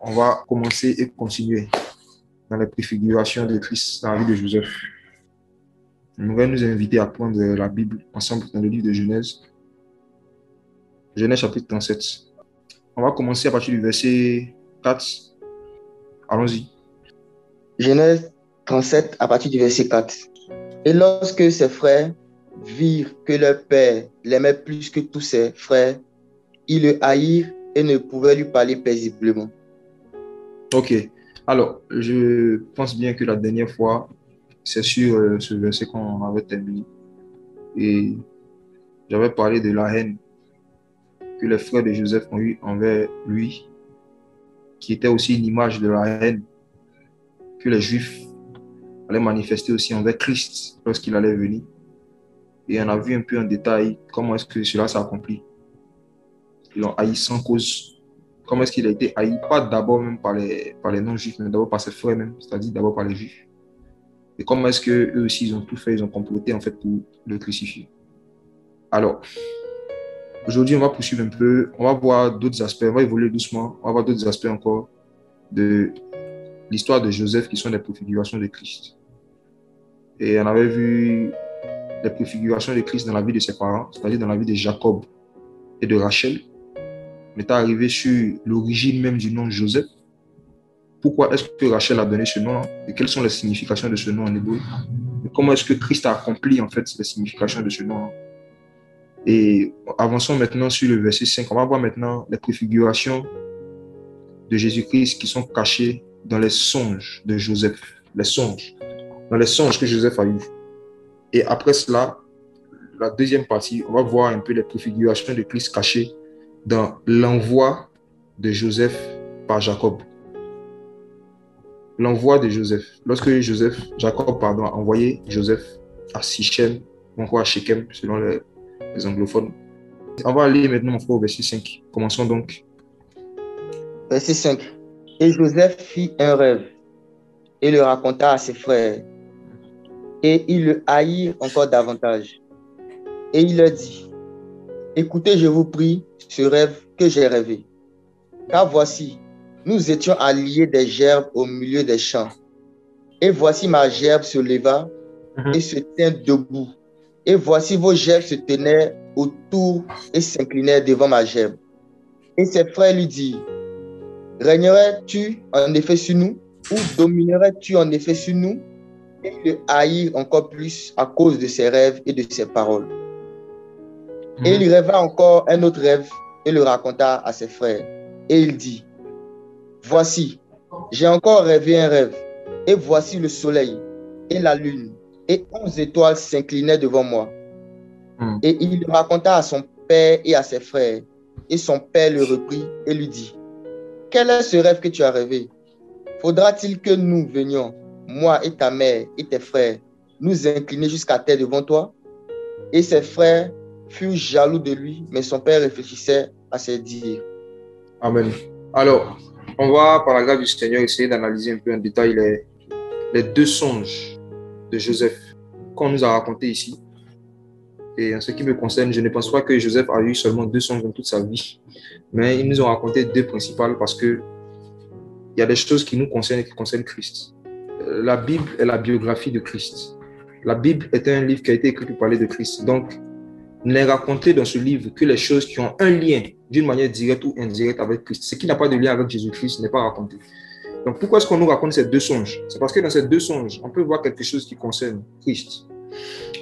On va commencer et continuer dans les préfigurations de Christ dans la vie de Joseph. On va nous inviter à prendre la Bible ensemble dans le livre de Genèse. Genèse chapitre 37. On va commencer à partir du verset 4. Allons-y. Genèse 37 à partir du verset 4. Et lorsque ses frères virent que leur père l'aimait plus que tous ses frères, ils le haïrent et ne pouvaient lui parler paisiblement. Ok. Alors, je pense bien que la dernière fois, c'est sur ce verset qu'on avait terminé. Et j'avais parlé de la haine que les frères de Joseph ont eue envers lui, qui était aussi une image de la haine que les Juifs allaient manifester aussi envers Christ lorsqu'il allait venir. Et on a vu un peu en détail comment est-ce que cela s'est accompli. Ils l'ont haï sans cause. Comment est-ce qu'il a été haï, pas d'abord même par les non-juifs, mais d'abord par ses frères même, c'est-à-dire d'abord par les juifs. Et comment est-ce qu'eux aussi, ils ont tout fait, ils ont comploté en fait pour le crucifier. Alors, aujourd'hui, on va poursuivre un peu, on va voir d'autres aspects, on va évoluer doucement, on va voir d'autres aspects encore de l'histoire de Joseph qui sont des préfigurations de Christ. Et on avait vu les préfigurations de Christ dans la vie de ses parents, c'est-à-dire dans la vie de Jacob et de Rachel. On est arrivé sur l'origine même du nom Joseph. Pourquoi est-ce que Rachel a donné ce nom-là et quelles sont les significations de ce nom en hébreu? Et comment est-ce que Christ a accompli en fait les significations de ce nom-là? Et avançons maintenant sur le verset 5. On va voir maintenant les préfigurations de Jésus-Christ qui sont cachées dans les songes de Joseph. Les songes. Dans les songes que Joseph a eus. Et après cela, la deuxième partie, on va voir un peu les préfigurations de Christ cachées dans l'envoi de Joseph par Jacob. L'envoi de Joseph. Lorsque Jacob a envoyé Joseph à Sichem, ou encore à Shechem, selon les anglophones. On va aller maintenant, mon frère, au verset 5. Commençons donc. Verset 5. Et Joseph fit un rêve et le raconta à ses frères. Et ils le haïrent encore davantage. Et il leur dit, écoutez, je vous prie, ce rêve que j'ai rêvé. Car voici, nous étions alliés des gerbes au milieu des champs. Et voici ma gerbe se leva et se tint debout. Et voici vos gerbes se tenaient autour et s'inclinaient devant ma gerbe. Et ses frères lui dirent, régnerais-tu en effet sur nous ou dominerais-tu en effet sur nous? Et ils le haïrent encore plus à cause de ses rêves et de ses paroles. Et il rêva encore un autre rêve et le raconta à ses frères. Et il dit, voici, j'ai encore rêvé un rêve, et voici le soleil et la lune, et 11 étoiles s'inclinaient devant moi. Et il le raconta à son père et à ses frères. Et son père le reprit et lui dit, quel est ce rêve que tu as rêvé? Faudra-t-il que nous venions, moi et ta mère et tes frères, nous incliner jusqu'à terre devant toi? Et ses frères furent jaloux de lui, mais son père réfléchissait à ses dires. Amen. Alors, on va, par la grâce du Seigneur, essayer d'analyser un peu en détail les deux songes de Joseph qu'on nous a racontés ici. Et en ce qui me concerne, je ne pense pas que Joseph a eu seulement deux songes dans toute sa vie, mais ils nous ont raconté deux principales parce que il y a des choses qui nous concernent et qui concernent Christ. La Bible est la biographie de Christ. La Bible est un livre qui a été écrit pour parler de Christ. Donc, n'est raconté dans ce livre que les choses qui ont un lien d'une manière directe ou indirecte avec Christ. Ce qui n'a pas de lien avec Jésus-Christ n'est pas raconté. Donc, pourquoi est-ce qu'on nous raconte ces deux songes? C'est parce que dans ces deux songes, on peut voir quelque chose qui concerne Christ.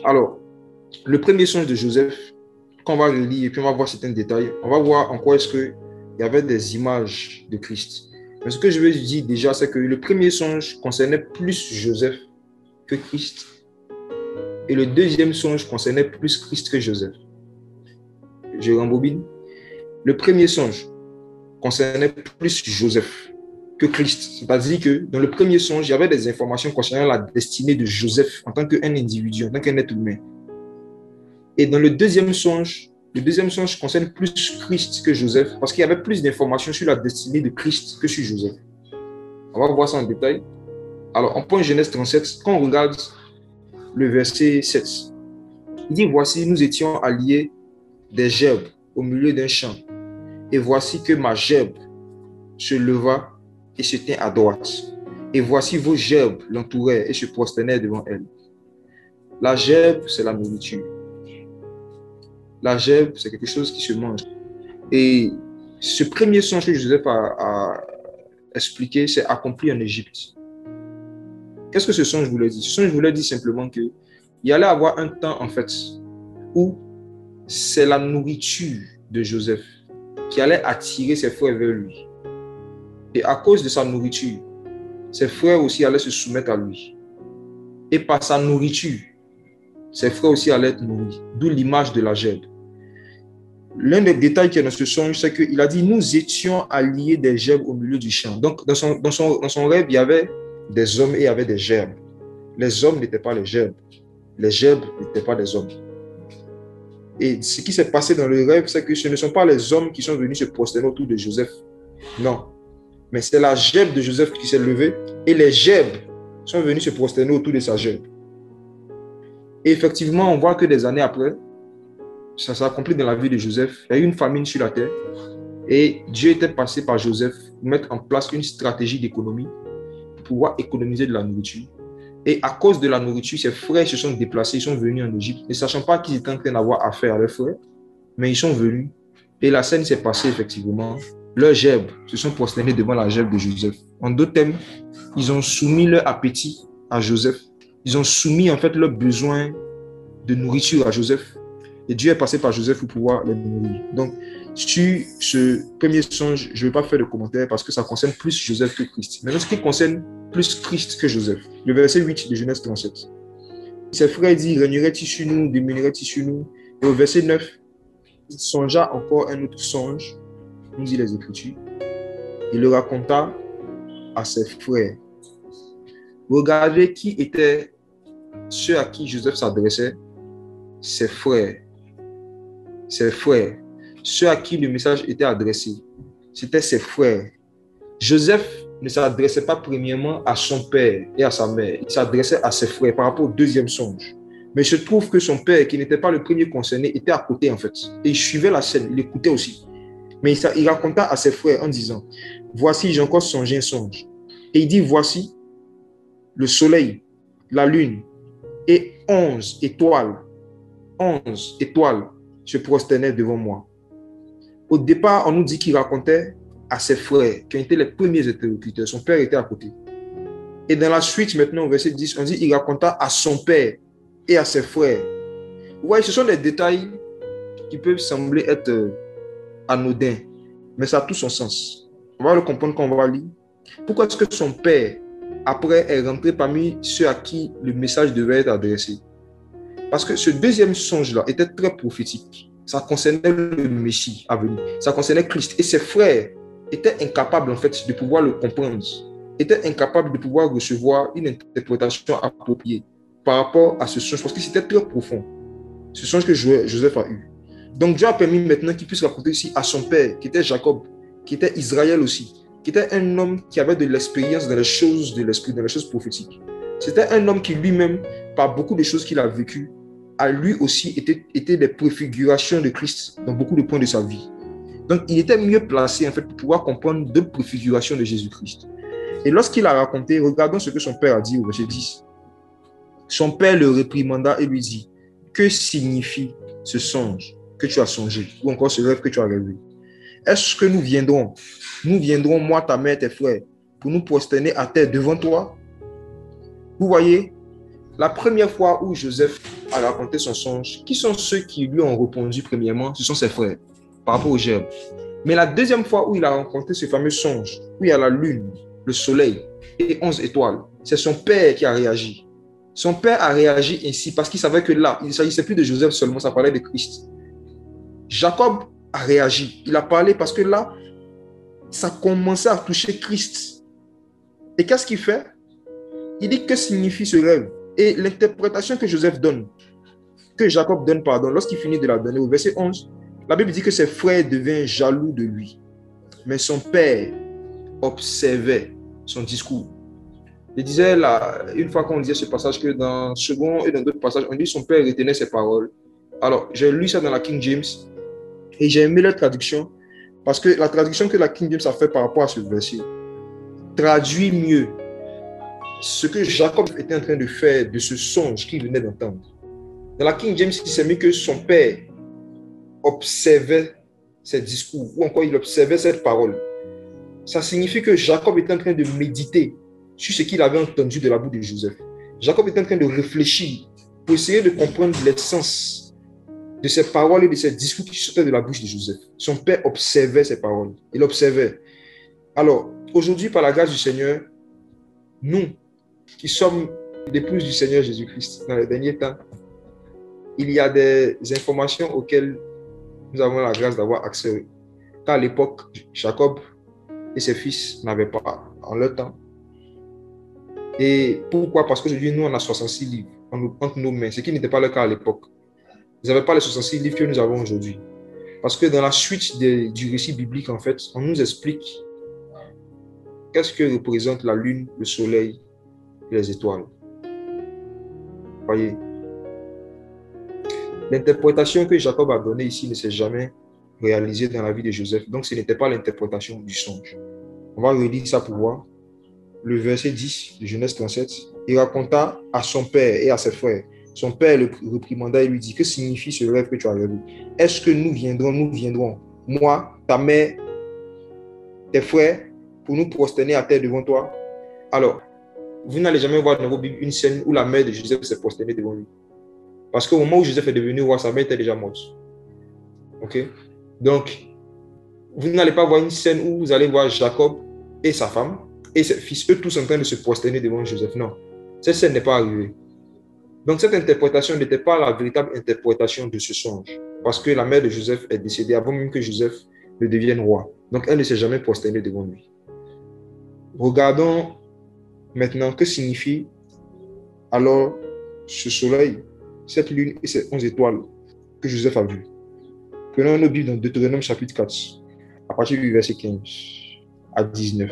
Alors, le premier songe de Joseph, qu'on va relire et puis on va voir certains détails, on va voir en quoi est-ce qu'il y avait des images de Christ. Mais ce que je veux dire déjà, c'est que le premier songe concernait plus Joseph que Christ. Et le deuxième songe concernait plus Christ que Joseph. Je rembobine. Le premier songe concernait plus Joseph que Christ. C'est-à-dire que dans le premier songe, il y avait des informations concernant la destinée de Joseph en tant qu'un individu, en tant qu'un être humain. Et dans le deuxième songe concerne plus Christ que Joseph parce qu'il y avait plus d'informations sur la destinée de Christ que sur Joseph. On va voir ça en détail. Alors, on prend Genèse 37, quand on regarde le verset 7, il dit, voici, nous étions alliés des gerbes au milieu d'un champ. Et voici que ma gerbe se leva et se tint à droite. Et voici vos gerbes l'entouraient et se prosternaient devant elle. La gerbe, c'est la nourriture. La gerbe, c'est quelque chose qui se mange. Et ce premier songe que Joseph a expliqué, c'est accompli en Égypte. Qu'est-ce que ce songe voulait dire? Ce songe voulait dire simplement qu'il y allait avoir un temps, en fait, où c'est la nourriture de Joseph qui allait attirer ses frères vers lui. Et à cause de sa nourriture, ses frères aussi allaient se soumettre à lui. Et par sa nourriture, ses frères aussi allaient être nourris. D'où l'image de la gerbe. L'un des détails qui est dans ce songe, c'est qu'il a dit, nous étions alliés des gerbes au milieu du champ. Donc, dans son rêve, il y avait des hommes et il y avait des gerbes. Les hommes n'étaient pas les gerbes. Les gerbes n'étaient pas des hommes. Et ce qui s'est passé dans le rêve, c'est que ce ne sont pas les hommes qui sont venus se prosterner autour de Joseph. Non. Mais c'est la gerbe de Joseph qui s'est levée et les gerbes sont venus se prosterner autour de sa gerbe. Et effectivement, on voit que des années après, ça s'est accompli dans la vie de Joseph. Il y a eu une famine sur la terre et Dieu était passé par Joseph pour mettre en place une stratégie d'économie pour pouvoir économiser de la nourriture. Et à cause de la nourriture, ses frères se sont déplacés, ils sont venus en Égypte, ne sachant pas qu'ils étaient en train d'avoir affaire à leurs frères, mais ils sont venus. Et la scène s'est passée effectivement. Leurs gerbes se sont prosternés devant la gerbe de Joseph. En d'autres termes, ils ont soumis leur appétit à Joseph. Ils ont soumis en fait leurs besoins de nourriture à Joseph. Et Dieu est passé par Joseph pour pouvoir les nourrir. Donc, sur ce premier songe, je ne vais pas faire de commentaires parce que ça concerne plus Joseph que Christ. Maintenant, ce qui concerne plus Christ que Joseph, le verset 8 de Genèse 37. Ses frères disent, régnerait-il sur nous, dominerait-il sur nous? Et au verset 9, il songea encore un autre songe, nous dit les Écritures. Il le raconta à ses frères. Regardez qui étaient ceux à qui Joseph s'adressait, ses frères. Ses frères. Ceux à qui le message était adressé, c'était ses frères. Joseph ne s'adressait pas premièrement à son père et à sa mère. Il s'adressait à ses frères par rapport au deuxième songe. Mais il se trouve que son père, qui n'était pas le premier concerné, était à côté en fait. Et il suivait la scène, il écoutait aussi. Mais il raconta à ses frères en disant, voici, j'ai encore songé un songe. Et il dit, voici le soleil, la lune et 11 étoiles se prosternaient devant moi. Au départ, on nous dit qu'il racontait à ses frères, qui ont été les premiers interlocuteurs. Son père était à côté. Et dans la suite, maintenant, au verset 10, on dit qu'il raconta à son père et à ses frères. Vous voyez, ce sont des détails qui peuvent sembler être anodins, mais ça a tout son sens. On va le comprendre quand on va lire. Pourquoi est-ce que son père, après, est rentré parmi ceux à qui le message devait être adressé? Parce que ce deuxième songe-là était très prophétique. Ça concernait le Messie à venir. Ça concernait Christ. Et ses frères étaient incapables, en fait, de pouvoir le comprendre. Étaient incapables de pouvoir recevoir une interprétation appropriée par rapport à ce songe. Parce que c'était très profond. Ce songe que Joseph a eu. Donc Dieu a permis maintenant qu'il puisse raconter aussi à son père, qui était Jacob, qui était Israël aussi, qui était un homme qui avait de l'expérience dans les choses de l'esprit, dans les choses prophétiques. C'était un homme qui lui-même, par beaucoup de choses qu'il a vécues, a lui aussi été des préfigurations de Christ dans beaucoup de points de sa vie. Donc, il était mieux placé en fait pour pouvoir comprendre deux préfigurations de Jésus-Christ. Et lorsqu'il a raconté, regardons ce que son père a dit au verset 10. Son père le réprimanda et lui dit, que signifie ce songe que tu as songé, ou encore ce rêve que tu as rêvé? Est-ce que nous viendrons, moi, ta mère, tes frères, pour nous prosterner à terre devant toi? Vous voyez, la première fois où Joseph a raconté son songe, qui sont ceux qui lui ont répondu premièrement? Ce sont ses frères, par rapport aux gerbes. Mais la deuxième fois où il a raconté ce fameux songe, où il y a la lune, le soleil et 11 étoiles, c'est son père qui a réagi. Son père a réagi ainsi parce qu'il savait que là, il ne s'agissait plus de Joseph seulement, ça parlait de Christ. Jacob a réagi. Il a parlé parce que là, ça commençait à toucher Christ. Et qu'est-ce qu'il fait? Il dit que signifie ce rêve. Et l'interprétation que Joseph donne, que Jacob donne, pardon, lorsqu'il finit de la donner au verset 11, la Bible dit que ses frères deviennent jaloux de lui. Mais son père observait son discours. Il disait, là, une fois qu'on disait ce passage, que dans second et dans d'autres passages, on dit que son père retenait ses paroles. Alors, j'ai lu ça dans la King James et j'ai aimé la traduction parce que la traduction que la King James a fait par rapport à ce verset, traduit mieux ce que Jacob était en train de faire de ce songe qu'il venait d'entendre. Dans la King James, il s'est mis que son père observait ses discours, ou encore il observait cette parole. Ça signifie que Jacob était en train de méditer sur ce qu'il avait entendu de la bouche de Joseph. Jacob était en train de réfléchir pour essayer de comprendre l'essence de ces paroles et de ces discours qui sortaient de la bouche de Joseph. Son père observait ces paroles. Il observait. Alors, aujourd'hui, par la grâce du Seigneur, nous qui sommes l'épouse du Seigneur Jésus-Christ dans les derniers temps, il y a des informations auxquelles nous avons la grâce d'avoir accès. Car à l'époque, Jacob et ses fils n'avaient pas en leur temps. Et pourquoi? Parce qu'aujourd'hui, nous, on a 66 livres entre nos mains, ce qui n'était pas le cas à l'époque. Ils n'avaient pas les 66 livres que nous avons aujourd'hui. Parce que dans la suite du récit biblique, en fait, on nous explique qu'est-ce que représente la lune, le soleil et les étoiles. Voyez. L'interprétation que Jacob a donnée ici ne s'est jamais réalisée dans la vie de Joseph. Donc, ce n'était pas l'interprétation du songe. On va relire ça pour voir. Le verset 10 de Genèse 37. Il raconta à son père et à ses frères. Son père le réprimanda et lui dit: que signifie ce rêve que tu as rêvé? Est-ce que nous viendrons, moi, ta mère, tes frères, pour nous prosterner à terre devant toi? Alors, vous n'allez jamais voir dans vos Bibles une scène où la mère de Joseph s'est prosternée devant lui. Parce qu'au moment où Joseph est devenu roi, sa mère était déjà morte. Ok? Donc, vous n'allez pas voir une scène où vous allez voir Jacob et sa femme et ses fils, eux tous en train de se prosterner devant Joseph. Non, cette scène n'est pas arrivée. Donc, cette interprétation n'était pas la véritable interprétation de ce songe. Parce que la mère de Joseph est décédée avant même que Joseph ne devienne roi. Donc, elle ne s'est jamais prosternée devant lui. Regardons maintenant que signifie alors ce soleil, cette lune et ces 11 étoiles que Joseph a vues. Prenons nos Bibles dans Deutéronome chapitre 4, à partir du verset 15 à 19.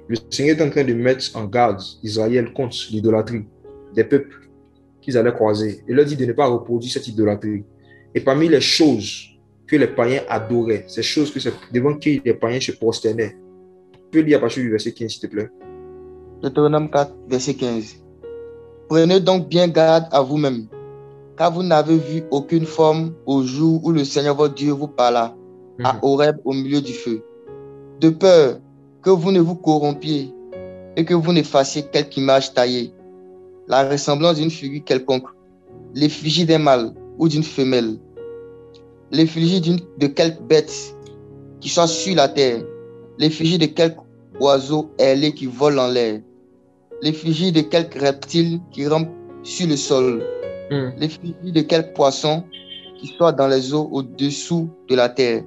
Le Seigneur est en train de mettre en garde Israël contre l'idolâtrie des peuples qu'ils allaient croiser. Il leur dit de ne pas reproduire cette idolâtrie. Et parmi les choses que les païens adoraient, ces choses devant qui les païens se prosternaient, tu peux lire à partir du verset 15, s'il te plaît. Deutéronome 4, verset 15. Prenez donc bien garde à vous-même, car vous n'avez vu aucune forme au jour où le Seigneur votre Dieu vous parla à Horeb au milieu du feu, de peur que vous ne vous corrompiez et que vous ne fassiez quelque image taillée, la ressemblance d'une figure quelconque, l'effigie d'un mâle ou d'une femelle, l'effigie de quelque bête qui soit sur la terre, l'effigie de quelque oiseau ailé qui vole en l'air, l'effigie de quelque reptile qui rampe sur le sol, l'effigie de quelque poisson qui soit dans les eaux au-dessous de la terre,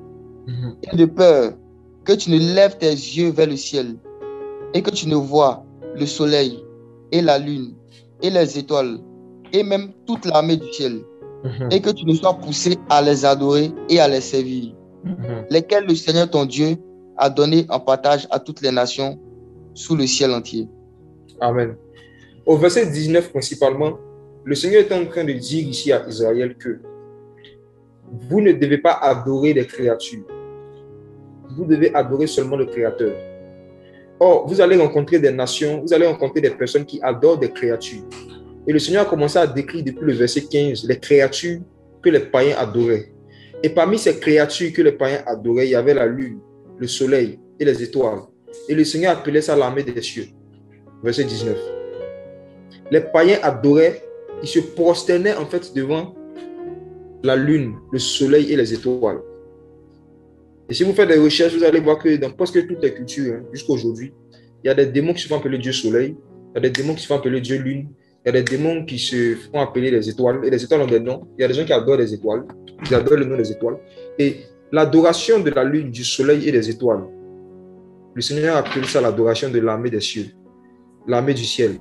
et de peur que tu ne lèves tes yeux vers le ciel et que tu ne vois le soleil et la lune et les étoiles et même toute l'armée du ciel, et que tu ne sois poussé à les adorer et à les servir, lesquels le Seigneur ton Dieu a donné en partage à toutes les nations sous le ciel entier. Amen. Au verset 19 principalement, le Seigneur est en train de dire ici à Israël que vous ne devez pas adorer les créatures. Vous devez adorer seulement le Créateur. Or, vous allez rencontrer des nations, vous allez rencontrer des personnes qui adorent des créatures. Et le Seigneur a commencé à décrire depuis le verset 15 les créatures que les païens adoraient. Et parmi ces créatures que les païens adoraient, il y avait la lune, le soleil et les étoiles. Et le Seigneur appelait ça l'armée des cieux. Verset 19. Les païens adoraient, ils se prosternaient en fait devant la lune, le soleil et les étoiles. Et si vous faites des recherches, vous allez voir que dans presque toutes les cultures, jusqu'à aujourd'hui, il y a des démons qui se font appeler Dieu soleil, il y a des démons qui se font appeler Dieu lune, il y a des démons qui se font appeler les étoiles, et les étoiles ont des noms. Il y a des gens qui adorent les étoiles, ils adorent le nom des étoiles. Et l'adoration de la lune, du soleil et des étoiles, le Seigneur a appelé ça l'adoration de l'armée des cieux, l'armée du ciel.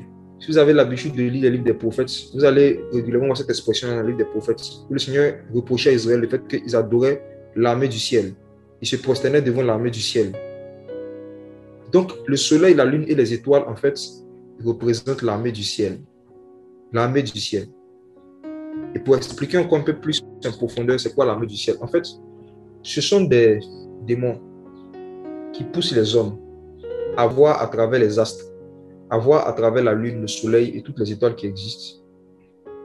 Si vous avez l'habitude de lire les livres des prophètes, vous allez régulièrement voir cette expression dans les livres des prophètes, où le Seigneur reprochait à Israël le fait qu'ils adoraient l'armée du ciel. Ils se prosternaient devant l'armée du ciel. Donc, le soleil, la lune et les étoiles, en fait, représentent l'armée du ciel. L'armée du ciel. Et pour expliquer encore un peu plus en profondeur, c'est quoi l'armée du ciel? En fait, ce sont des démons qui poussent les hommes à voir à travers les astres, à voir à travers la lune, le soleil et toutes les étoiles qui existent,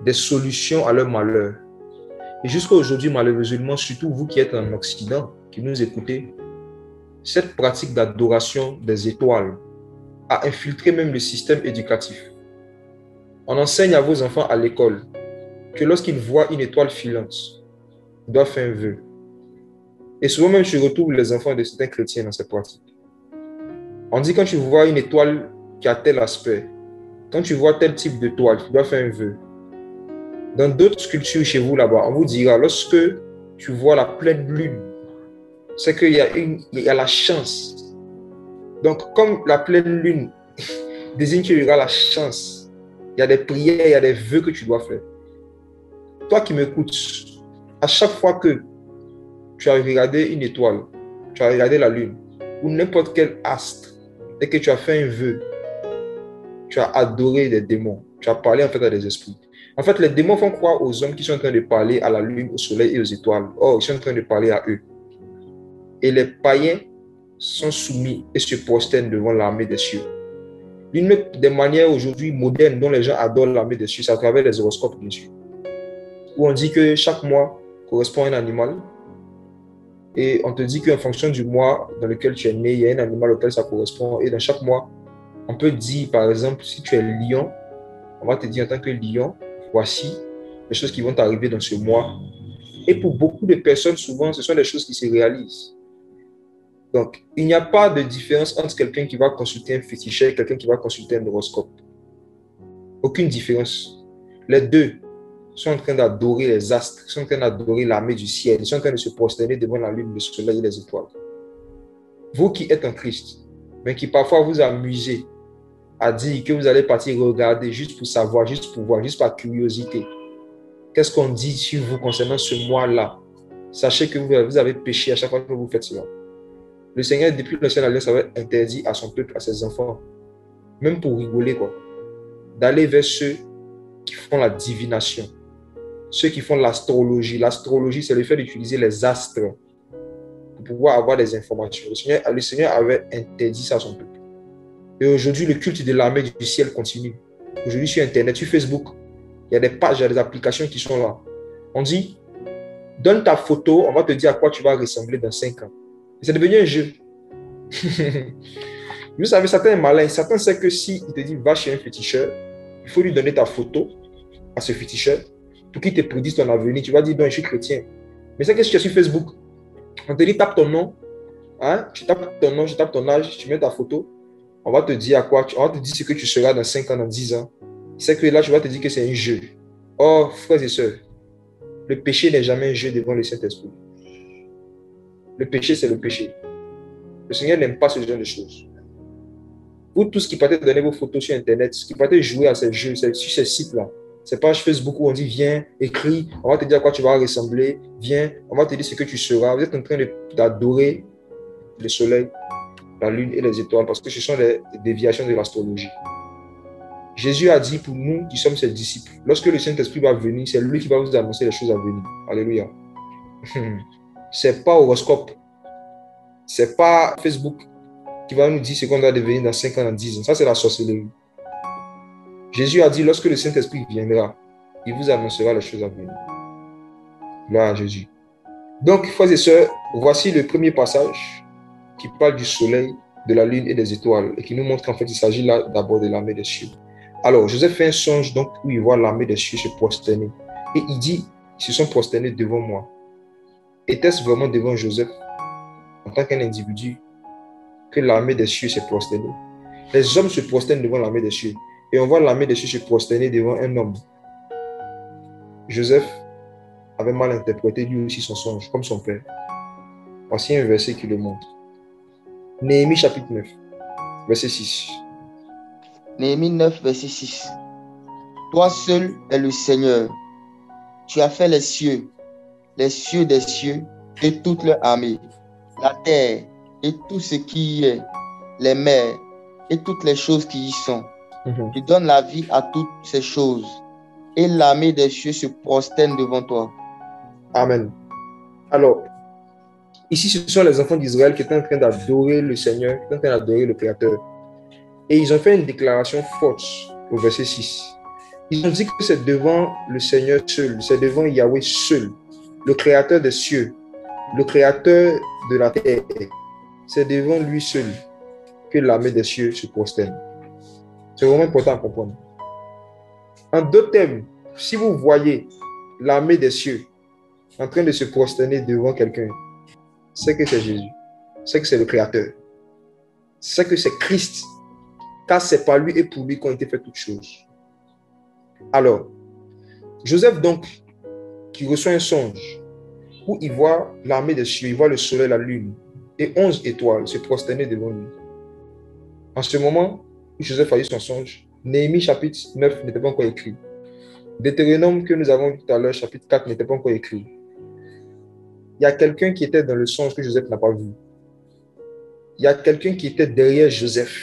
des solutions à leur malheur. Et jusqu'à aujourd'hui, malheureusement, surtout vous qui êtes en Occident, qui nous écoutez, cette pratique d'adoration des étoiles a infiltré même le système éducatif. On enseigne à vos enfants à l'école que lorsqu'ils voient une étoile filante, ils doivent faire un vœu. Et souvent même, je retrouve les enfants de certains chrétiens dans cette pratique. On dit quand tu vois une étoile qui a tel aspect, quand tu vois tel type d'étoile, tu dois faire un vœu. Dans d'autres cultures chez vous là-bas, on vous dira, lorsque tu vois la pleine lune, c'est qu'il y a la chance. Donc, comme la pleine lune désigne qu'il y aura la chance, il y a des prières, il y a des vœux que tu dois faire. Toi qui m'écoutes, à chaque fois que tu as regardé une étoile, tu as regardé la lune, ou n'importe quel astre, et que tu as fait un vœu, tu as adoré des démons, tu as parlé en fait à des esprits. En fait, les démons font croire aux hommes qui sont en train de parler à la lune, au soleil et aux étoiles. Or, ils sont en train de parler à eux. Et les païens sont soumis et se prosternent devant l'armée des cieux. L'une des manières aujourd'hui modernes dont les gens adorent l'armée des cieux, c'est à travers les horoscopes, bien sûr. Où on dit que chaque mois correspond à un animal. Et on te dit qu'en fonction du mois dans lequel tu es né, il y a un animal auquel ça correspond. Et dans chaque mois, on peut dire, par exemple, si tu es lion, on va te dire en tant que lion, voici les choses qui vont t'arriver dans ce mois. Et pour beaucoup de personnes, souvent, ce sont des choses qui se réalisent. Donc, il n'y a pas de différence entre quelqu'un qui va consulter un féticheur et quelqu'un qui va consulter un horoscope. Aucune différence. Les deux sont en train d'adorer les astres, sont en train d'adorer l'armée du ciel, ils sont en train de se prosterner devant la lune, le soleil et les étoiles. Vous qui êtes en Christ, mais qui parfois vous amusez à dire que vous allez partir regarder juste pour savoir, juste pour voir, juste par curiosité. Qu'est-ce qu'on dit sur vous concernant ce mois-là? Sachez que vous avez péché à chaque fois que vous faites cela. Le Seigneur, depuis l'ancienne alliance, avait interdit à son peuple, à ses enfants, même pour rigoler, quoi, d'aller vers ceux qui font la divination, ceux qui font l'astrologie. L'astrologie, c'est le fait d'utiliser les astres pour pouvoir avoir des informations. Le Seigneur avait interdit ça à son peuple. Et aujourd'hui, le culte de l'armée du ciel continue. Aujourd'hui, sur Internet, sur Facebook, il y a des pages, il y a des applications qui sont là. On dit, donne ta photo, on va te dire à quoi tu vas ressembler dans 5 ans. Et c'est devenu un jeu. Vous savez, Satan est malin. Satan sait que si il te dit, va chez un féticheur, il faut lui donner ta photo à ce féticheur pour qu'il te prédise ton avenir. Tu vas dire, non, je suis chrétien. Mais c'est que si tu es sur Facebook, on te dit, tape ton nom, hein? Tu tapes ton nom, tu tapes ton âge, tu mets ta photo. On va te dire à quoi, on va te dire ce que tu seras dans 5 ans, dans 10 ans. C'est que là, tu vas te dire que c'est un jeu. Or, frères et sœurs, le péché n'est jamais un jeu devant le Saint-Esprit. Le péché, c'est le péché. Le Seigneur n'aime pas ce genre de choses. Vous tous qui partez donner vos photos sur Internet, qui partez jouer à ces jeux, sur ces sites-là, ces pages Facebook où on dit viens, écris, on va te dire à quoi tu vas ressembler, viens, on va te dire ce que tu seras. Vous êtes en train d'adorer le soleil, la lune et les étoiles parce que ce sont des déviations de l'astrologie. Jésus a dit pour nous qui sommes ses disciples, lorsque le Saint-Esprit va venir, c'est lui qui va vous annoncer les choses à venir. Alléluia. C'est pas horoscope, c'est pas Facebook qui va nous dire ce qu'on doit devenir dans 5 ans, dans 10 ans. Ça, c'est la sorcellerie. Jésus a dit, lorsque le Saint-Esprit viendra, il vous annoncera les choses à venir. Gloire à Jésus. Donc, frères et sœurs, voici le premier passage qui parle du soleil, de la lune et des étoiles et qui nous montre qu'en fait, il s'agit là d'abord de l'armée des cieux. Alors, Joseph fait un songe donc où il voit l'armée des cieux se prosterner. Et il dit, ils se sont prosternés devant moi. Était-ce vraiment devant Joseph, en tant qu'un individu, que l'armée des cieux s'est prosternée? Les hommes se prosternent devant l'armée des cieux. Et on voit l'armée des cieux se prosterner devant un homme. Joseph avait mal interprété lui aussi son songe, comme son père. Voici un verset qui le montre. Néhémie chapitre 9, verset 6. Néhémie 9, verset 6. Toi seul es le Seigneur. Tu as fait les cieux des cieux et toute leur armée, la terre et tout ce qui y est, les mers et toutes les choses qui y sont. Tu donnes la vie à toutes ces choses et l'armée des cieux se prosterne devant toi. Amen. Alors, Ici, ce sont les enfants d'Israël qui étaient en train d'adorer le Seigneur, qui étaient en train d'adorer le Créateur. Et ils ont fait une déclaration forte au verset 6. Ils ont dit que c'est devant le Seigneur seul, c'est devant Yahweh seul, le Créateur des cieux, le Créateur de la terre. C'est devant lui seul que l'armée des cieux se prosterne. C'est vraiment important à comprendre. En d'autres termes, si vous voyez l'armée des cieux en train de se prosterner devant quelqu'un, c'est que c'est Jésus, c'est que c'est le Créateur, c'est que c'est Christ, car c'est par lui et pour lui qu'ont été faites toutes choses. Alors, Joseph donc, qui reçoit un songe, où il voit l'armée des cieux, il voit le soleil, la lune, et 11 étoiles se prosterner devant lui. En ce moment où Joseph a eu son songe, Néhémie chapitre 9 n'était pas encore écrit. Deutéronome que nous avons vu tout à l'heure, chapitre 4, n'était pas encore écrit. Il y a quelqu'un qui était dans le songe que Joseph n'a pas vu. Il y a quelqu'un qui était derrière Joseph,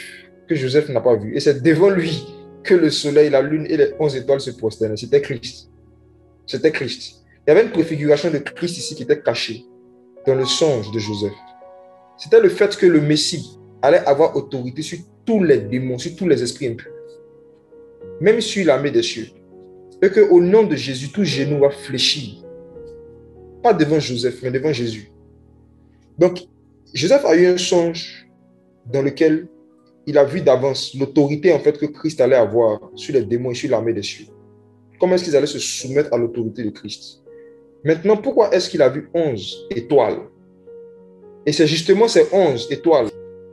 que Joseph n'a pas vu. Et c'est devant lui que le soleil, la lune et les 11 étoiles se prosternaient. C'était Christ. C'était Christ. Il y avait une préfiguration de Christ ici qui était cachée dans le songe de Joseph. C'était le fait que le Messie allait avoir autorité sur tous les démons, sur tous les esprits impurs, même sur l'armée des cieux. Et qu'au nom de Jésus, tout genou va fléchir. Pas devant Joseph, mais devant Jésus. Donc, Joseph a eu un songe dans lequel il a vu d'avance l'autorité en fait que Christ allait avoir sur les démons et sur l'armée des cieux. Comment est-ce qu'ils allaient se soumettre à l'autorité de Christ? Maintenant, pourquoi est-ce qu'il a vu 11 étoiles? Et c'est justement ces 11 étoiles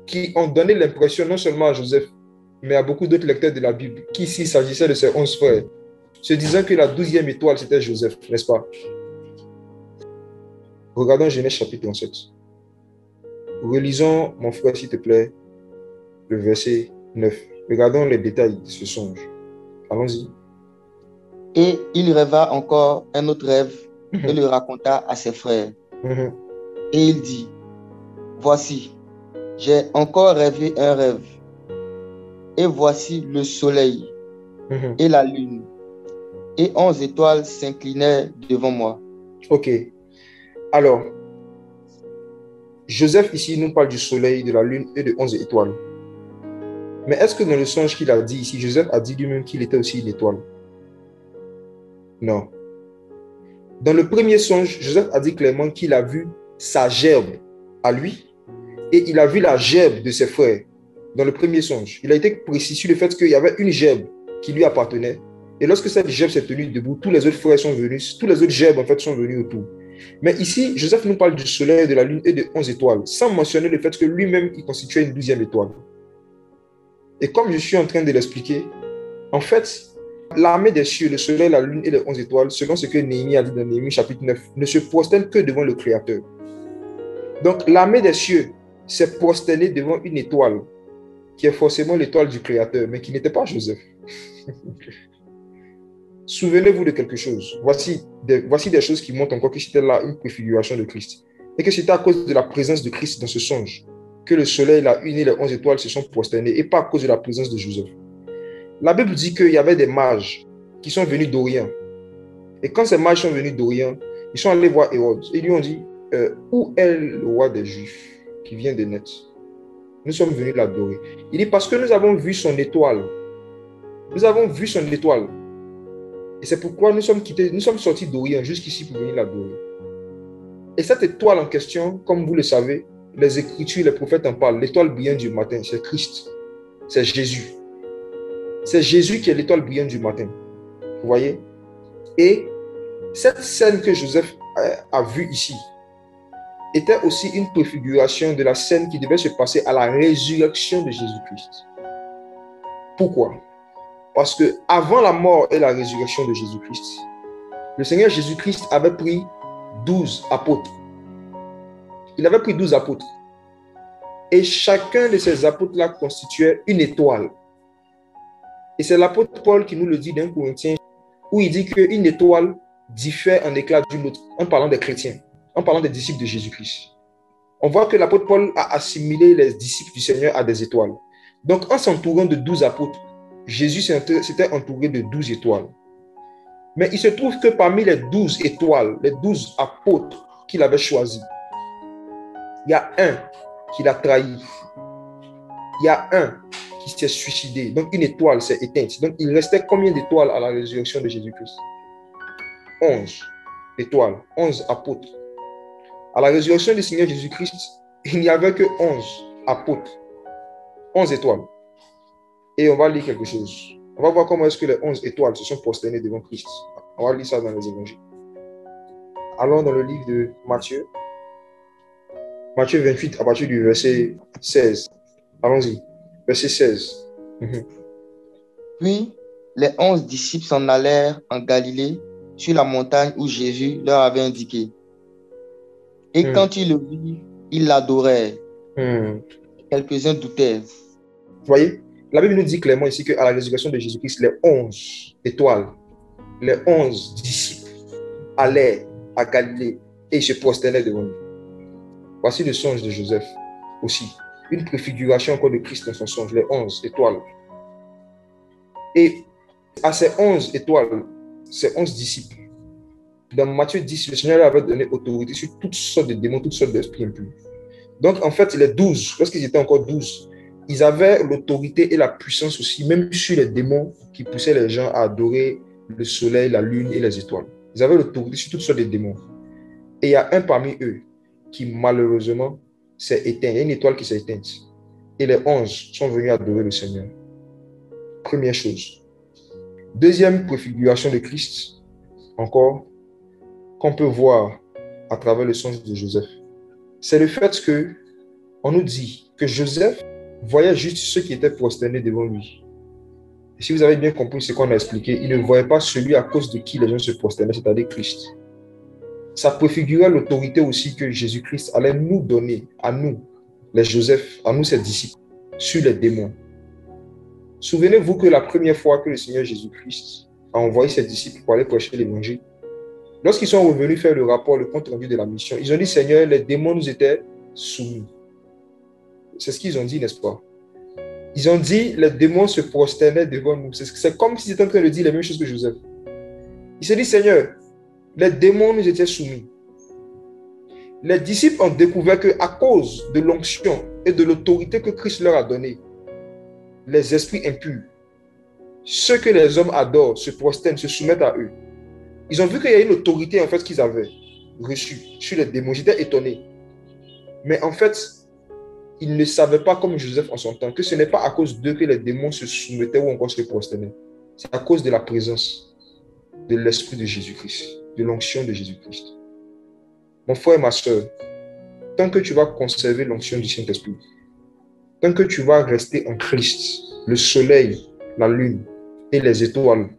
qui ont donné l'impression non seulement à Joseph, mais à beaucoup d'autres lecteurs de la Bible, qu'ici, il s'agissait de ces 11 frères, se disant que la 12e étoile, c'était Joseph, n'est-ce pas? Regardons Genèse chapitre 37. Relisons, mon frère, s'il te plaît, le verset 9. Regardons les détails de ce songe. Allons-y. Et il rêva encore un autre rêve et le raconta à ses frères. Et il dit, voici, j'ai encore rêvé un rêve. Et voici le soleil et la lune. Et 11 étoiles s'inclinaient devant moi. Ok. Alors, Joseph ici nous parle du soleil, de la lune et de 11 étoiles. Mais est-ce que dans le songe qu'il a dit ici, Joseph a dit lui-même qu'il était aussi une étoile? Non. Dans le premier songe, Joseph a dit clairement qu'il a vu sa gerbe à lui et il a vu la gerbe de ses frères. Dans le premier songe, il a été précis sur le fait qu'il y avait une gerbe qui lui appartenait. Et lorsque cette gerbe s'est tenue debout, tous les autres frères sont venus, tous les autres gerbes en fait sont venus autour. Mais ici, Joseph nous parle du soleil, de la lune et de 11 étoiles, sans mentionner le fait que lui-même, il constituait une 12e étoile. Et comme je suis en train de l'expliquer, en fait, l'armée des cieux, le soleil, la lune et les 11 étoiles, selon ce que Néhémie a dit dans Néhémie chapitre 9, ne se prosternent que devant le Créateur. Donc, l'armée des cieux s'est prosternée devant une étoile, qui est forcément l'étoile du Créateur, mais qui n'était pas Joseph. Souvenez-vous de quelque chose. Voici des choses qui montrent encore que c'était là une préfiguration de Christ. Et que c'était à cause de la présence de Christ dans ce songe que le soleil, la lune et les 11 étoiles se sont prosternés et pas à cause de la présence de Joseph. La Bible dit qu'il y avait des mages qui sont venus d'Orient. Et quand ces mages sont venus d'Orient, ils sont allés voir Hérode. Et ils lui ont dit, où est le roi des Juifs qui vient de naître? Nous sommes venus l'adorer. Il dit, parce que nous avons vu son étoile. Nous avons vu son étoile. Et c'est pourquoi nous sommes sortis d'Orient jusqu'ici pour venir l'adorer. Et cette étoile en question, comme vous le savez, les Écritures, les prophètes en parlent. L'étoile brillante du matin, c'est Christ. C'est Jésus. C'est Jésus qui est l'étoile brillante du matin. Vous voyez? Et cette scène que Joseph a vue ici était aussi une préfiguration de la scène qui devait se passer à la résurrection de Jésus-Christ. Pourquoi? Parce que avant la mort et la résurrection de Jésus-Christ, le Seigneur Jésus-Christ avait pris 12 apôtres. Il avait pris 12 apôtres. Et chacun de ces apôtres-là constituait une étoile. Et c'est l'apôtre Paul qui nous le dit dans 1 Corinthiens, où il dit qu'une étoile diffère en éclat d'une autre, en parlant des chrétiens, en parlant des disciples de Jésus-Christ. On voit que l'apôtre Paul a assimilé les disciples du Seigneur à des étoiles. Donc, en s'entourant de 12 apôtres, Jésus s'était entouré de 12 étoiles. Mais il se trouve que parmi les 12 étoiles, les 12 apôtres qu'il avait choisis, Il y a un qui l'a trahi. Il y a un qui s'est suicidé. Donc, une étoile s'est éteinte. Donc, il restait combien d'étoiles à la résurrection de Jésus-Christ? 11 étoiles, 11 apôtres. À la résurrection du Seigneur Jésus-Christ, il n'y avait que 11 apôtres, 11 étoiles. Et on va lire quelque chose. On va voir comment est-ce que les 11 étoiles se sont prosternées devant Christ. On va lire ça dans les évangiles. Allons dans le livre de Matthieu. Matthieu 28, à partir du verset 16. Allons-y. Verset 16. Puis les 11 disciples s'en allèrent en Galilée, sur la montagne où Jésus leur avait indiqué. Et quand ils le virent, ils l'adorèrent. Quelques-uns doutèrent. Vous voyez, la Bible nous dit clairement ici qu'à la résurrection de Jésus-Christ, les 11 étoiles, les 11 disciples allaient à Galilée et ils se prosternaient devant lui. Voici le songe de Joseph aussi. Une préfiguration encore de Christ dans son songe, les 11 étoiles. Et à ces 11 étoiles, ces 11 disciples, dans Matthieu 10, le Seigneur avait donné autorité sur toutes sortes de démons, toutes sortes d'esprits impurs. Donc, en fait, les 12, lorsqu'ils étaient encore 12, ils avaient l'autorité et la puissance aussi, même sur les démons qui poussaient les gens à adorer le soleil, la lune et les étoiles. Ils avaient l'autorité sur toutes sortes de démons. Et il y a un parmi eux qui, malheureusement, s'est éteint. Il y a une étoile qui s'est éteinte. Et les 11 sont venus adorer le Seigneur. Première chose. Deuxième préfiguration de Christ, encore, qu'on peut voir à travers le songe de Joseph, c'est le fait que on nous dit que Joseph voyait juste ceux qui étaient prosternés devant lui. Et si vous avez bien compris ce qu'on a expliqué, il ne voyait pas celui à cause de qui les gens se prosternaient, c'est-à-dire Christ. Ça préfigurait l'autorité aussi que Jésus-Christ allait nous donner, à nous, les Joseph, à nous ses disciples, sur les démons. Souvenez-vous que la première fois que le Seigneur Jésus-Christ a envoyé ses disciples pour aller prêcher l'évangile, lorsqu'ils sont revenus faire le rapport, le compte rendu de la mission, ils ont dit, Seigneur, les démons nous étaient soumis. C'est ce qu'ils ont dit, n'est-ce pas? Ils ont dit, les démons se prosternaient devant nous. C'est comme s'ils étaient en train de dire les mêmes choses que Joseph. Il s'est dit, Seigneur, les démons nous étaient soumis. Les disciples ont découvert qu'à cause de l'onction et de l'autorité que Christ leur a donnée, les esprits impurs, ceux que les hommes adorent, se prosternent, se soumettent à eux. Ils ont vu qu'il y a une autorité en fait qu'ils avaient reçue sur les démons. J'étais étonné. Mais en fait, ils ne savaient pas, comme Joseph en son temps, que ce n'est pas à cause d'eux que les démons se soumettaient ou encore se prosternaient. C'est à cause de la présence de l'Esprit de Jésus-Christ, de l'onction de Jésus-Christ. Mon frère et ma soeur, tant que tu vas conserver l'onction du Saint-Esprit, tant que tu vas rester en Christ, le soleil, la lune et les étoiles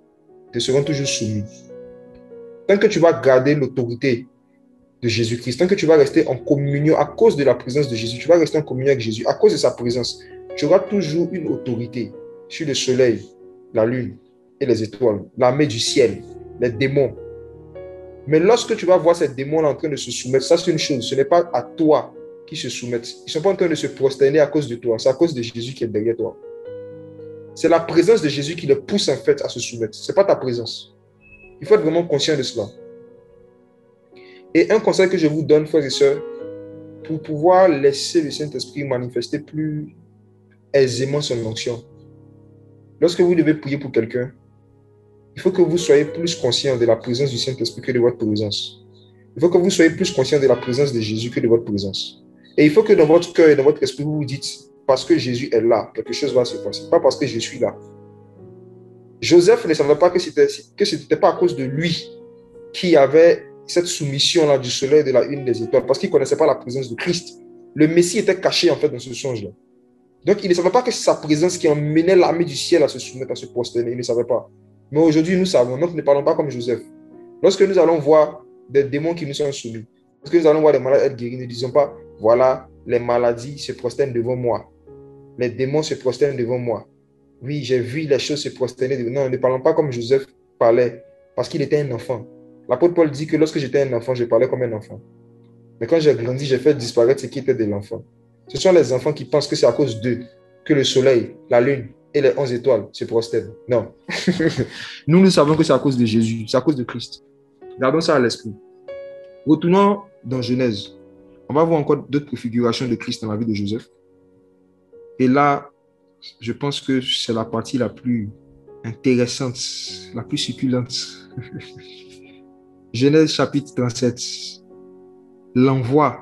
te seront toujours soumis. Tant que tu vas garder l'autorité de Jésus-Christ, tant que tu vas rester en communion à cause de la présence de Jésus, tu vas rester en communion avec Jésus, à cause de sa présence, tu auras toujours une autorité sur le soleil, la lune et les étoiles, l'armée du ciel, les démons. Mais lorsque tu vas voir ces démons en train de se soumettre, ça c'est une chose, ce n'est pas à toi qui se soumettent. Ils ne sont pas en train de se prosterner à cause de toi, c'est à cause de Jésus qui est derrière toi. C'est la présence de Jésus qui les pousse en fait à se soumettre, ce n'est pas ta présence. Il faut être vraiment conscient de cela. Et un conseil que je vous donne, frères et sœurs, pour pouvoir laisser le Saint-Esprit manifester plus aisément son onction. Lorsque vous devez prier pour quelqu'un, il faut que vous soyez plus conscient de la présence du Saint-Esprit que de votre présence. Il faut que vous soyez plus conscient de la présence de Jésus que de votre présence. Et il faut que dans votre cœur et dans votre esprit, vous vous dites, parce que Jésus est là, quelque chose va se passer. Pas parce que je suis là. Joseph ne savait pas que ce n'était pas à cause de lui qui avait cette soumission-là du soleil, de la lune, des étoiles, parce qu'il ne connaissait pas la présence de Christ. Le Messie était caché en fait dans ce songe-là. Donc il ne savait pas que c'est sa présence qui emmenait l'armée du ciel à se soumettre, à se prosterner. Il ne savait pas. Mais aujourd'hui, nous savons. Donc ne parlons pas comme Joseph. Lorsque nous allons voir des démons qui nous sont soumis, lorsque nous allons voir des malades être guéris, ne disons pas, voilà, les maladies se prosternent devant moi. Les démons se prosternent devant moi. Oui, j'ai vu les choses se prosterner. Non, ne parlons pas comme Joseph parlait, parce qu'il était un enfant. L'apôtre Paul dit que lorsque j'étais un enfant, je parlais comme un enfant. Mais quand j'ai grandi, j'ai fait disparaître ce qui était de l'enfant. Ce sont les enfants qui pensent que c'est à cause d'eux que le soleil, la lune et les 11 étoiles se prosternent. Non. Nous savons que c'est à cause de Jésus, c'est à cause de Christ. Gardons ça à l'esprit. Retournons dans Genèse. On va voir encore d'autres préfigurations de Christ dans la vie de Joseph. Et là, je pense que c'est la partie la plus intéressante, la plus succulente. Genèse chapitre 37. L'envoi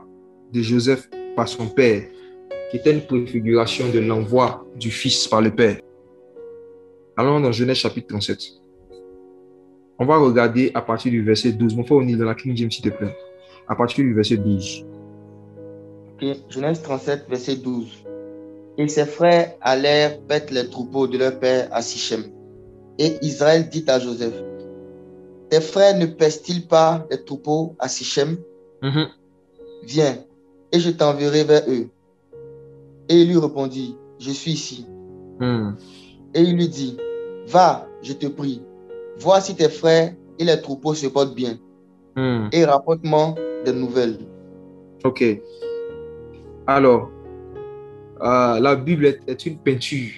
de Joseph par son père, qui était une préfiguration de l'envoi du fils par le père. Allons dans Genèse chapitre 37. On va regarder à partir du verset 12. Mon frère, on est dans la King James, s'il te plaît. À partir du verset 12. Okay. Genèse 37, verset 12. Et ses frères allèrent paître les troupeaux de leur père à Sichem. Et Israël dit à Joseph, tes frères ne paissent-ils pas les troupeaux à Sichem? Viens, et je t'enverrai vers eux. Et il lui répondit, je suis ici. Et il lui dit, va, je te prie, vois si tes frères et les troupeaux se portent bien. Et rapporte-moi des nouvelles. Ok. Alors, la Bible est une peinture.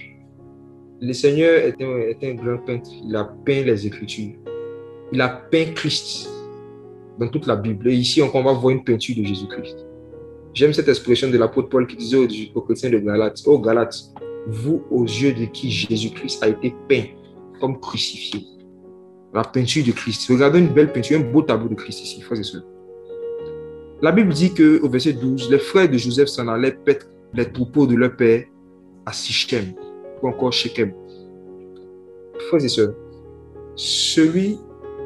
Le Seigneur est un grand peintre. Il a peint les Écritures. Il a peint Christ dans toute la Bible. Et ici, on va voir une peinture de Jésus-Christ. J'aime cette expression de l'apôtre Paul qui disait aux chrétiens de Galates, ô Galates, vous aux yeux de qui Jésus-Christ a été peint comme crucifié. La peinture de Christ. Regardez une belle peinture, un beau tableau de Christ ici, frères et sœurs. La Bible dit qu'au verset 12, les frères de Joseph s'en allaient paître les troupeaux de leur père à Sichem, ou encore Shechem. Frères et sœurs, celui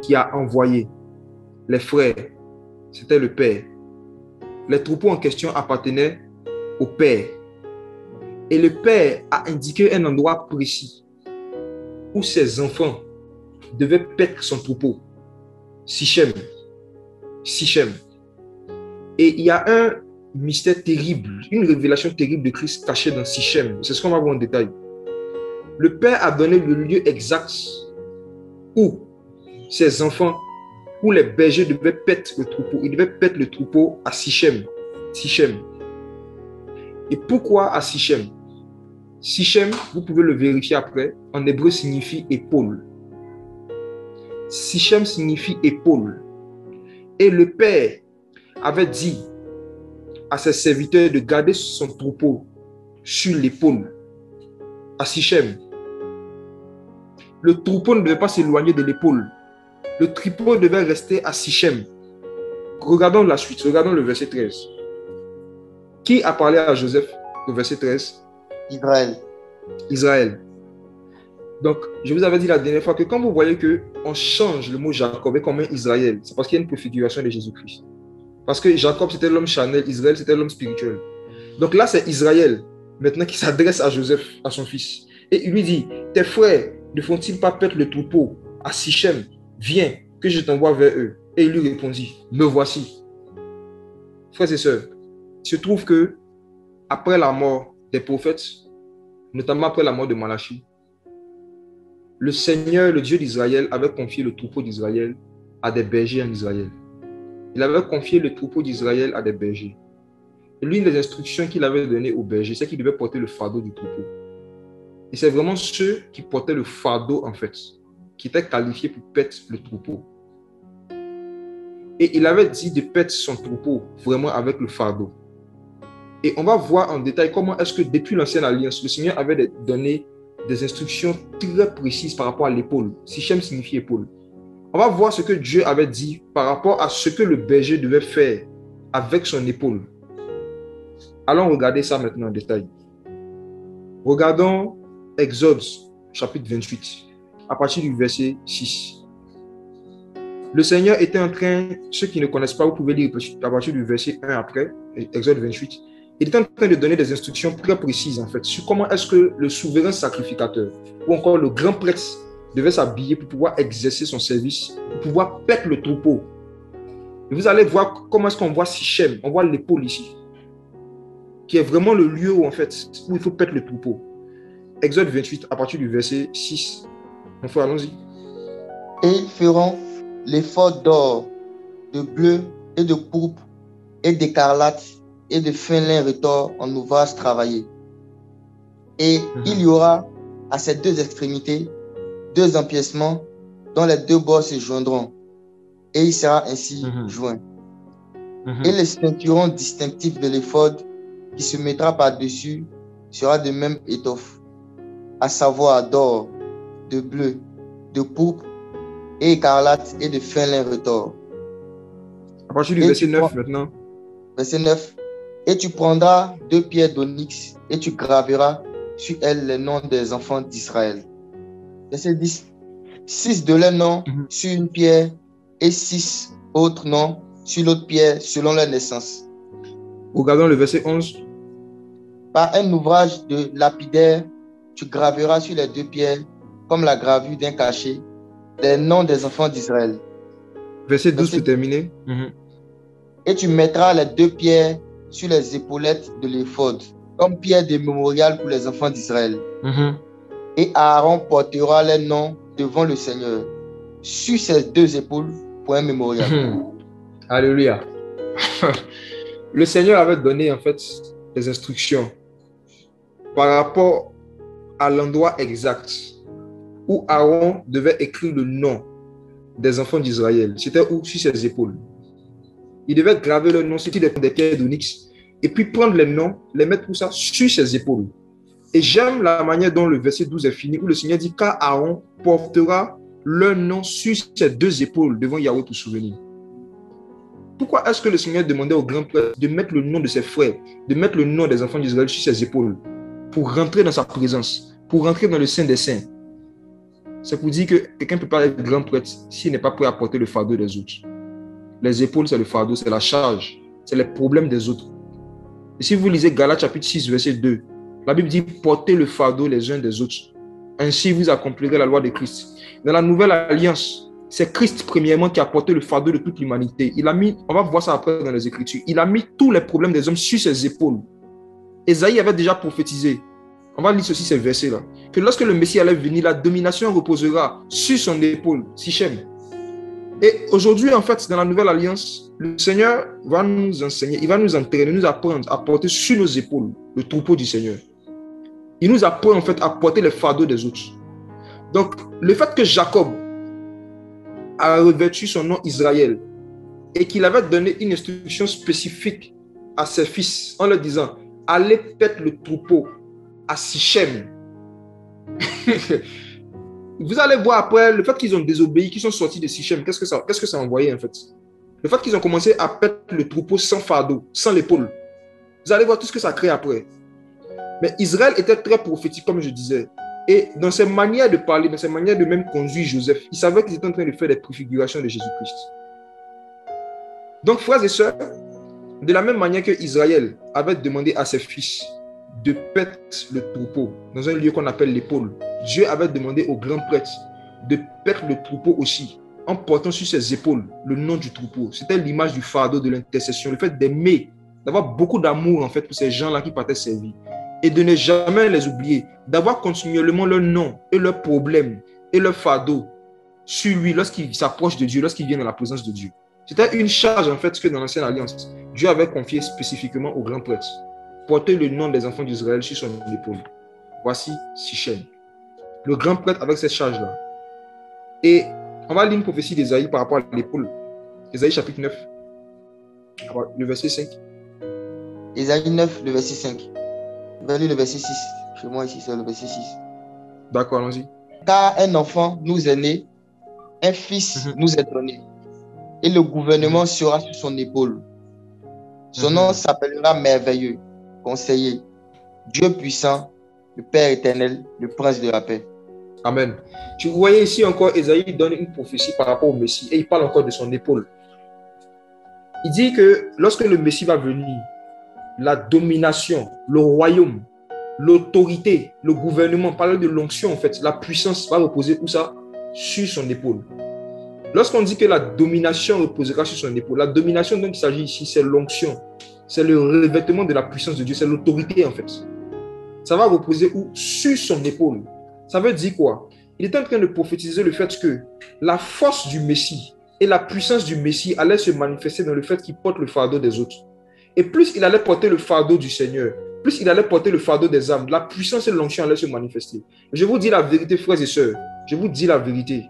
qui a envoyé les frères, c'était le père. Les troupeaux en question appartenaient au père. Et le père a indiqué un endroit précis où ses enfants devaient paître son troupeau. Sichem. Sichem. Et il y a un mystère terrible, une révélation terrible de Christ cachée dans Sichem. C'est ce qu'on va voir en détail. Le Père a donné le lieu exact où ses enfants, où les bergers devaient paître le troupeau. Ils devaient paître le troupeau à Sichem. Sichem. Et pourquoi à Sichem? Sichem, vous pouvez le vérifier après, en hébreu signifie épaule. Sichem signifie épaule. Et le Père avait dit à ses serviteurs de garder son troupeau sur l'épaule, à Sichem. Le troupeau ne devait pas s'éloigner de l'épaule. Le troupeau devait rester à Sichem. Regardons la suite, regardons le verset 13. Qui a parlé à Joseph au verset 13? Israël. Israël. Donc, je vous avais dit la dernière fois que quand vous voyez qu'on change le mot Jacob et qu'on met Israël, c'est parce qu'il y a une préfiguration de Jésus-Christ. Parce que Jacob, c'était l'homme charnel, Israël, c'était l'homme spirituel. Donc là, c'est Israël, maintenant, qui s'adresse à Joseph, à son fils. Et il lui dit, tes frères ne font-ils pas paître le troupeau à Sichem? Viens, que je t'envoie vers eux. Et il lui répondit, me voici. Frères et sœurs, il se trouve que après la mort des prophètes, notamment après la mort de Malachie, le Seigneur, le Dieu d'Israël, avait confié le troupeau d'Israël à des bergers en Israël. Il avait confié le troupeau d'Israël à des bergers. Et l'une des instructions qu'il avait données aux bergers, c'est qu'ils devaient porter le fardeau du troupeau. Et c'est vraiment ceux qui portaient le fardeau, en fait, qui étaient qualifiés pour paître le troupeau. Et il avait dit de paître son troupeau vraiment avec le fardeau. Et on va voir en détail comment est-ce que depuis l'ancienne alliance, le Seigneur avait donné des instructions très précises par rapport à l'épaule. Sichem signifie épaule. On va voir ce que Dieu avait dit par rapport à ce que le berger devait faire avec son épaule. Allons regarder ça maintenant en détail. Regardons Exode, chapitre 28, à partir du verset 6. Le Seigneur était en train, ceux qui ne connaissent pas, vous pouvez lire à partir du verset 1 après, Exode 28. Il était en train de donner des instructions très précises, en fait, sur comment est-ce que le souverain sacrificateur, ou encore le grand prêtre, devait s'habiller pour pouvoir exercer son service, pour pouvoir paître le troupeau. Et vous allez voir comment est-ce qu'on voit Sichem, on voit l'épaule ici, qui est vraiment le lieu où, en fait, où il faut paître le troupeau. Exode 28, à partir du verset 6. Mon frère, allons-y. Et ils feront l'effort d'or, de bleu et de pourpre et d'écarlate et de fin lin retors en ouvrage travaillé. Et il y aura à ces deux extrémités 2 empiècements dont les 2 bords se joindront. Et il sera ainsi joint. Et le ceinturon distinctif de l'éphod qui se mettra par-dessus sera de même étoffe, à savoir d'or, de bleu, de pourpre et écarlate et de fin lin retors. À partir du verset 9 maintenant. Verset 9. Et tu prendras 2 pierres d'onyx et tu graveras sur elles les noms des enfants d'Israël. Verset 10. 6 de leurs noms sur une pierre et 6 autres noms sur l'autre pierre selon leur naissance. Regardons le verset 11. Par un ouvrage de lapidaire, tu graveras sur les 2 pierres, comme la gravure d'un cachet, les noms des enfants d'Israël. Verset 12 pour terminer. Et tu mettras les 2 pierres sur les épaulettes de l'éphod, comme pierre de mémorial pour les enfants d'Israël. Et Aaron portera les noms devant le Seigneur sur ses 2 épaules pour un mémorial. Alléluia. Le Seigneur avait donné en fait des instructions par rapport à l'endroit exact où Aaron devait écrire le nom des enfants d'Israël. C'était où? Sur ses épaules. Il devait graver le nom sur des pierres d'onyx et puis prendre les noms, les mettre tout ça sur ses épaules. Et j'aime la manière dont le verset 12 est fini, où le Seigneur dit car Aaron portera leur nom sur ses 2 épaules devant Yahweh pour souvenir. Pourquoi est-ce que le Seigneur demandait au grand prêtre de mettre le nom de ses frères, de mettre le nom des enfants d'Israël sur ses épaules pour rentrer dans sa présence, pour rentrer dans le sein des saints? C'est pour dire que quelqu'un ne peut pas être grand prêtre s'il n'est pas prêt à porter le fardeau des autres. Les épaules, c'est le fardeau, c'est la charge, c'est les problèmes des autres. Et si vous lisez Galates chapitre 6, verset 2, la Bible dit portez le fardeau les uns des autres. Ainsi, vous accomplirez la loi de Christ. Dans la nouvelle alliance, c'est Christ premièrement qui a porté le fardeau de toute l'humanité. Il a mis, on va voir ça après dans les Écritures, il a mis tous les problèmes des hommes sur ses épaules. Ésaïe avait déjà prophétisé. On va lire ceci, ces versets-là. Que lorsque le Messie allait venir, la domination reposera sur son épaule, Sichem. Et aujourd'hui, en fait, dans la nouvelle alliance, le Seigneur va nous enseigner, il va nous entraîner, nous apprendre à porter sur nos épaules le troupeau du Seigneur. Il nous apprend en fait à porter les fardeaux des autres. Donc, le fait que Jacob a revêtu son nom Israël et qu'il avait donné une instruction spécifique à ses fils en leur disant « Allez paître le troupeau à Sichem ». Vous allez voir après le fait qu'ils ont désobéi, qu'ils sont sortis de Sichem, qu'est-ce que ça a envoyé en fait? Le fait qu'ils ont commencé à paître le troupeau sans fardeau, sans l'épaule. Vous allez voir tout ce que ça crée après. Mais Israël était très prophétique, comme je disais. Et dans ses manières de parler, dans ses manières de même conduire Joseph, il savait qu'ils étaient en train de faire des préfigurations de Jésus-Christ. Donc, frères et sœurs, de la même manière que Israël avait demandé à ses fils de paître le troupeau dans un lieu qu'on appelle l'épaule, Dieu avait demandé au grand prêtre de paître le troupeau aussi, en portant sur ses épaules le nom du troupeau. C'était l'image du fardeau de l'intercession, le fait d'aimer, d'avoir beaucoup d'amour en fait pour ces gens-là qui partaient servir. Et de ne jamais les oublier, d'avoir continuellement leur nom et leurs problèmes et leur fardeau sur lui lorsqu'il s'approche de Dieu, lorsqu'il vient dans la présence de Dieu. C'était une charge en fait que dans l'ancienne alliance, Dieu avait confié spécifiquement au grand prêtre. Porter le nom des enfants d'Israël sur son épaule. Voici Sichem. Le grand prêtre avec cette charge-là. Et on va lire une prophétie d'Ésaïe par rapport à l'épaule. Ésaïe chapitre 9, le verset 5. Ésaïe 9, le verset 5. Je vais lire le verset 6. Chez moi ici, c'est le verset 6. D'accord, allons-y. Car un enfant nous est né, un fils nous est donné, et le gouvernement sera sur son épaule. Son nom s'appellera merveilleux, conseiller, Dieu puissant, le Père éternel, le prince de la paix. Amen. Tu voyais ici encore, Ésaïe donne une prophétie par rapport au Messie, et il parle encore de son épaule. Il dit que lorsque le Messie va venir, la domination, le royaume, l'autorité, le gouvernement, parle de l'onction en fait, la puissance va reposer tout ça sur son épaule. Lorsqu'on dit que la domination reposera sur son épaule, la domination dont il s'agit ici, c'est l'onction, c'est le revêtement de la puissance de Dieu, c'est l'autorité en fait. Ça va reposer où? Sur son épaule. Ça veut dire quoi? Il est en train de prophétiser le fait que la force du Messie et la puissance du Messie allaient se manifester dans le fait qu'il porte le fardeau des autres. Et plus il allait porter le fardeau du Seigneur, plus il allait porter le fardeau des âmes, la puissance et l'onction allaient se manifester. Je vous dis la vérité, frères et sœurs, je vous dis la vérité.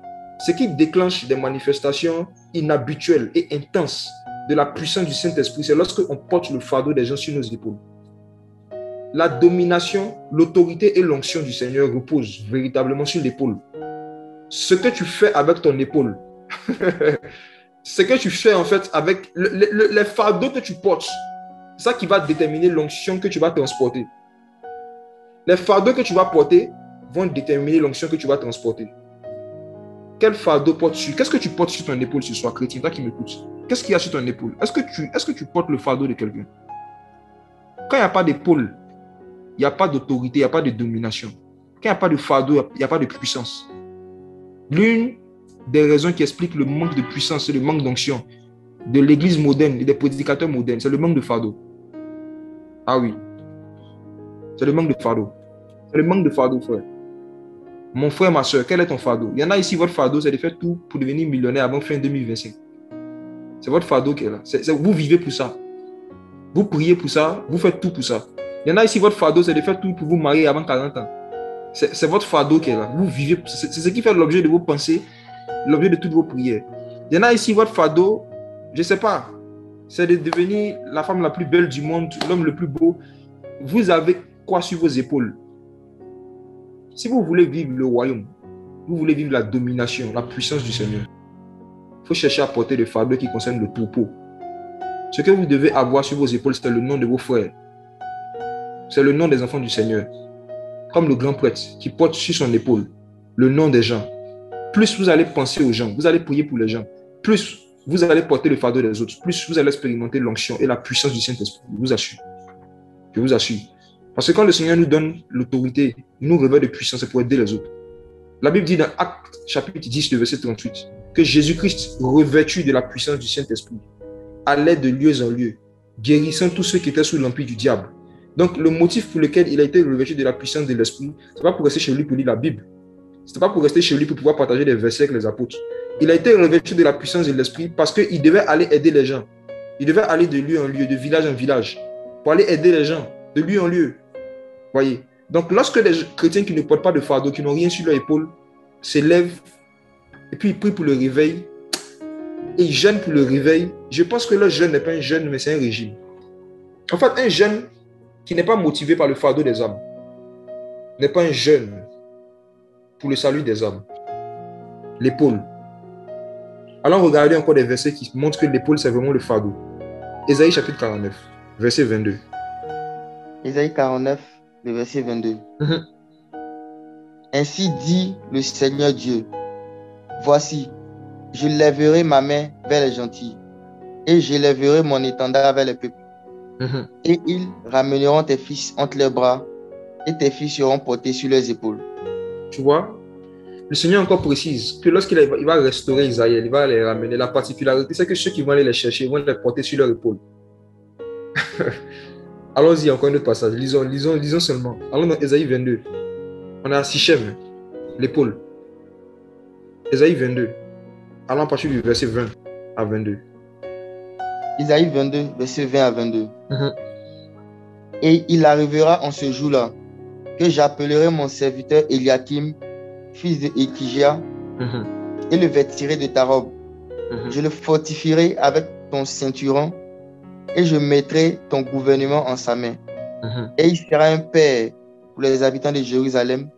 Ce qui déclenche des manifestations inhabituelles et intenses de la puissance du Saint-Esprit, c'est lorsque on porte le fardeau des gens sur nos épaules. La domination, l'autorité et l'onction du Seigneur reposent véritablement sur l'épaule. Ce que tu fais avec ton épaule, ce que tu fais en fait avec les fardeaux que tu portes, c'est ça qui va déterminer l'onction que tu vas transporter. Les fardeaux que tu vas porter vont déterminer l'onction que tu vas transporter. Quel fardeau portes-tu? Qu'est-ce que tu portes sur ton épaule ce soir, chrétien, toi qui m'écoutes? Qu'est-ce qu'il y a sur ton épaule? Est-ce que tu portes le fardeau de quelqu'un? Quand il n'y a pas d'épaule, il n'y a pas d'autorité, il n'y a pas de domination. Quand il n'y a pas de fardeau, il n'y a pas de puissance. L'une des raisons qui explique le manque de puissance et le manque d'onction de l'église moderne et des prédicateurs modernes, c'est le manque de fardeau. Ah oui. C'est le manque de fardeau. C'est le manque de fardeau, frère. Mon frère, ma soeur, quel est ton fardeau? Il y en a ici, votre fardeau, c'est de faire tout pour devenir millionnaire avant fin 2025. C'est votre fardeau qui est là. Vous vivez pour ça. Vous priez pour ça. Vous faites tout pour ça. Il y en a ici, votre fardeau, c'est de faire tout pour vous marier avant 40 ans. C'est votre fardeau qui est là. Vous vivez pour ça. C'est ce qui fait l'objet de vos pensées, l'objet de toutes vos prières. Il y en a ici, votre fardeau, je ne sais pas, c'est de devenir la femme la plus belle du monde, l'homme le plus beau. Vous avez quoi sur vos épaules? Si vous voulez vivre le royaume, vous voulez vivre la domination, la puissance du Seigneur, il faut chercher à porter le fardeau qui concerne le troupeau. Ce que vous devez avoir sur vos épaules, c'est le nom de vos frères. C'est le nom des enfants du Seigneur. Comme le grand prêtre qui porte sur son épaule le nom des gens. Plus vous allez penser aux gens, vous allez prier pour les gens, plus vous allez porter le fardeau des autres, plus vous allez expérimenter l'onction et la puissance du Saint-Esprit. Je vous assure. Je vous assure. Parce que quand le Seigneur nous donne l'autorité, il nous revêt de puissance pour aider les autres. La Bible dit dans Actes chapitre 10, le verset 38, que Jésus-Christ, revêtu de la puissance du Saint-Esprit, allait de lieu en lieu, guérissant tous ceux qui étaient sous l'empire du diable. Donc, le motif pour lequel il a été revêtu de la puissance de l'Esprit, ce n'est pas pour rester chez lui pour lire la Bible. Ce n'est pas pour rester chez lui pour pouvoir partager des versets avec les apôtres. Il a été revêtu de la puissance de l'Esprit parce qu'il devait aller aider les gens. Il devait aller de lieu en lieu, de village en village, pour aller aider les gens, de lieu en lieu. Voyez. Donc, lorsque les chrétiens qui ne portent pas de fardeau, qui n'ont rien sur leur épaule, s'élèvent et puis ils prient pour le réveil et ils jeûnent pour le réveil, je pense que leur jeûne n'est pas un jeûne, mais c'est un régime. En fait, un jeûne qui n'est pas motivé par le fardeau des âmes n'est pas un jeûne pour le salut des âmes. L'épaule. Allons regarder encore des versets qui montrent que l'épaule, c'est vraiment le fardeau. Ésaïe chapitre 49, verset 22. Ésaïe 49, le verset 22. Ainsi dit le Seigneur Dieu, voici, je lèverai ma main vers les gentils, et je lèverai mon étendard vers les peuples. Et ils ramèneront tes fils entre leurs bras, et tes fils seront portés sur leurs épaules. Tu vois, le Seigneur encore précise que lorsqu'il va restaurer Israël, il va les ramener. La particularité, c'est que ceux qui vont aller les chercher vont les porter sur leurs épaules. Allons-y, encore un autre passage. Lisons seulement. Allons dans Ésaïe 22. On a Sichem, l'épaule. Ésaïe 22. Allons à partir du verset 20 à 22. Ésaïe 22, verset 20 à 22. Et il arrivera en ce jour-là que j'appellerai mon serviteur Eliakim, fils de Hilkiah, et le vêtirai de ta robe. Je le fortifierai avec ton ceinturon et je mettrai ton gouvernement en sa main. Et il sera un père pour les habitants de Jérusalem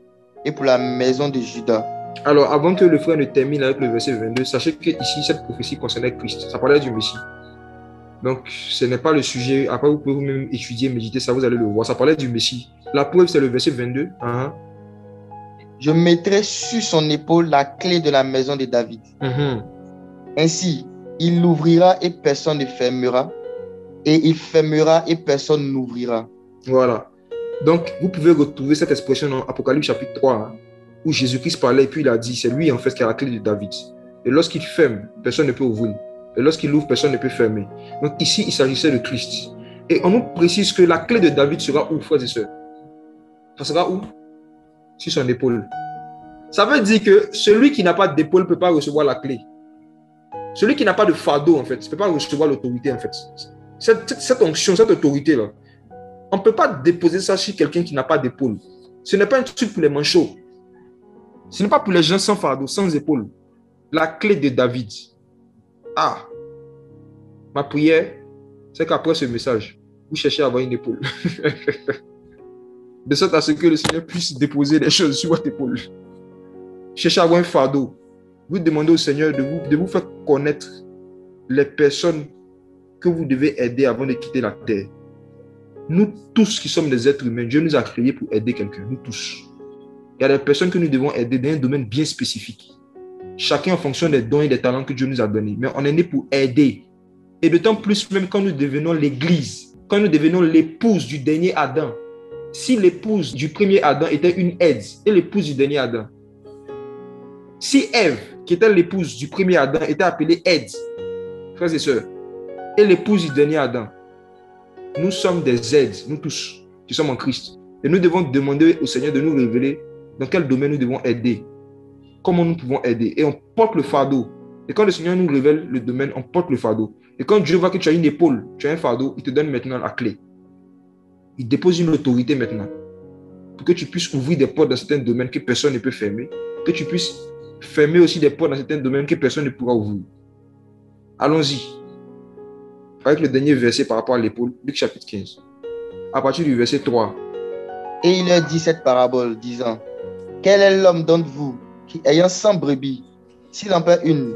et pour la maison de Juda. Alors, avant que le frère ne termine avec le verset 22, sachez que ici, cette prophétie concernait Christ. Ça parlait du Messie. Donc, ce n'est pas le sujet. Après, vous pouvez vous-même étudier, méditer, ça, vous allez le voir. Ça parlait du Messie. La preuve, c'est le verset 22. Je mettrai sur son épaule la clé de la maison de David. Ainsi, il l'ouvrira et personne ne fermera. Et il fermera et personne n'ouvrira. Voilà. Donc, vous pouvez retrouver cette expression dans Apocalypse chapitre 3, où Jésus-Christ parlait et puis il a dit, c'est lui en fait qui a la clé de David. Et lorsqu'il ferme, personne ne peut ouvrir. Et lorsqu'il ouvre, personne ne peut fermer. Donc ici, il s'agissait de Christ. Et on nous précise que la clé de David sera où, frères et sœurs? Ça sera où? Sur son épaule. Ça veut dire que celui qui n'a pas d'épaule ne peut pas recevoir la clé. Celui qui n'a pas de fardeau, en fait, ne peut pas recevoir l'autorité, en fait. Cette onction, cette autorité-là, on ne peut pas déposer ça sur quelqu'un qui n'a pas d'épaule. Ce n'est pas un truc pour les manchots. Ce n'est pas pour les gens sans fardeau, sans épaule. La clé de David. Ah! Ma prière, c'est qu'après ce message, vous cherchez à avoir une épaule. De sorte à ce que le Seigneur puisse déposer les choses sur votre épaule. Cherchez à avoir un fardeau. Vous demandez au Seigneur de vous faire connaître les personnes que vous devez aider avant de quitter la terre. Nous tous qui sommes des êtres humains, Dieu nous a créés pour aider quelqu'un, nous tous. Il y a des personnes que nous devons aider dans un domaine bien spécifique. Chacun en fonction des dons et des talents que Dieu nous a donnés. Mais on est né pour aider. Et d'autant plus même quand nous devenons l'église, quand nous devenons l'épouse du dernier Adam. Si l'épouse du premier Adam était une aide et l'épouse du dernier Adam. Si Ève, qui était l'épouse du premier Adam, était appelée aide, frères et sœurs, et l'épouse du dernier Adam, nous sommes des aides, nous tous, qui sommes en Christ. Et nous devons demander au Seigneur de nous révéler dans quel domaine nous devons aider, comment nous pouvons aider. Et on porte le fardeau. Et quand le Seigneur nous révèle le domaine, on porte le fardeau. Et quand Dieu voit que tu as une épaule, tu as un fardeau, il te donne maintenant la clé. Il dépose une autorité maintenant pour que tu puisses ouvrir des portes dans certains domaines que personne ne peut fermer, que tu puisses fermer aussi des portes dans certains domaines que personne ne pourra ouvrir. Allons-y. Avec le dernier verset par rapport à l'épaule, Luc chapitre 15. À partir du verset 3. Et il leur dit cette parabole, disant, quel est l'homme d'entre vous qui, ayant 100 brebis, s'il en perd une,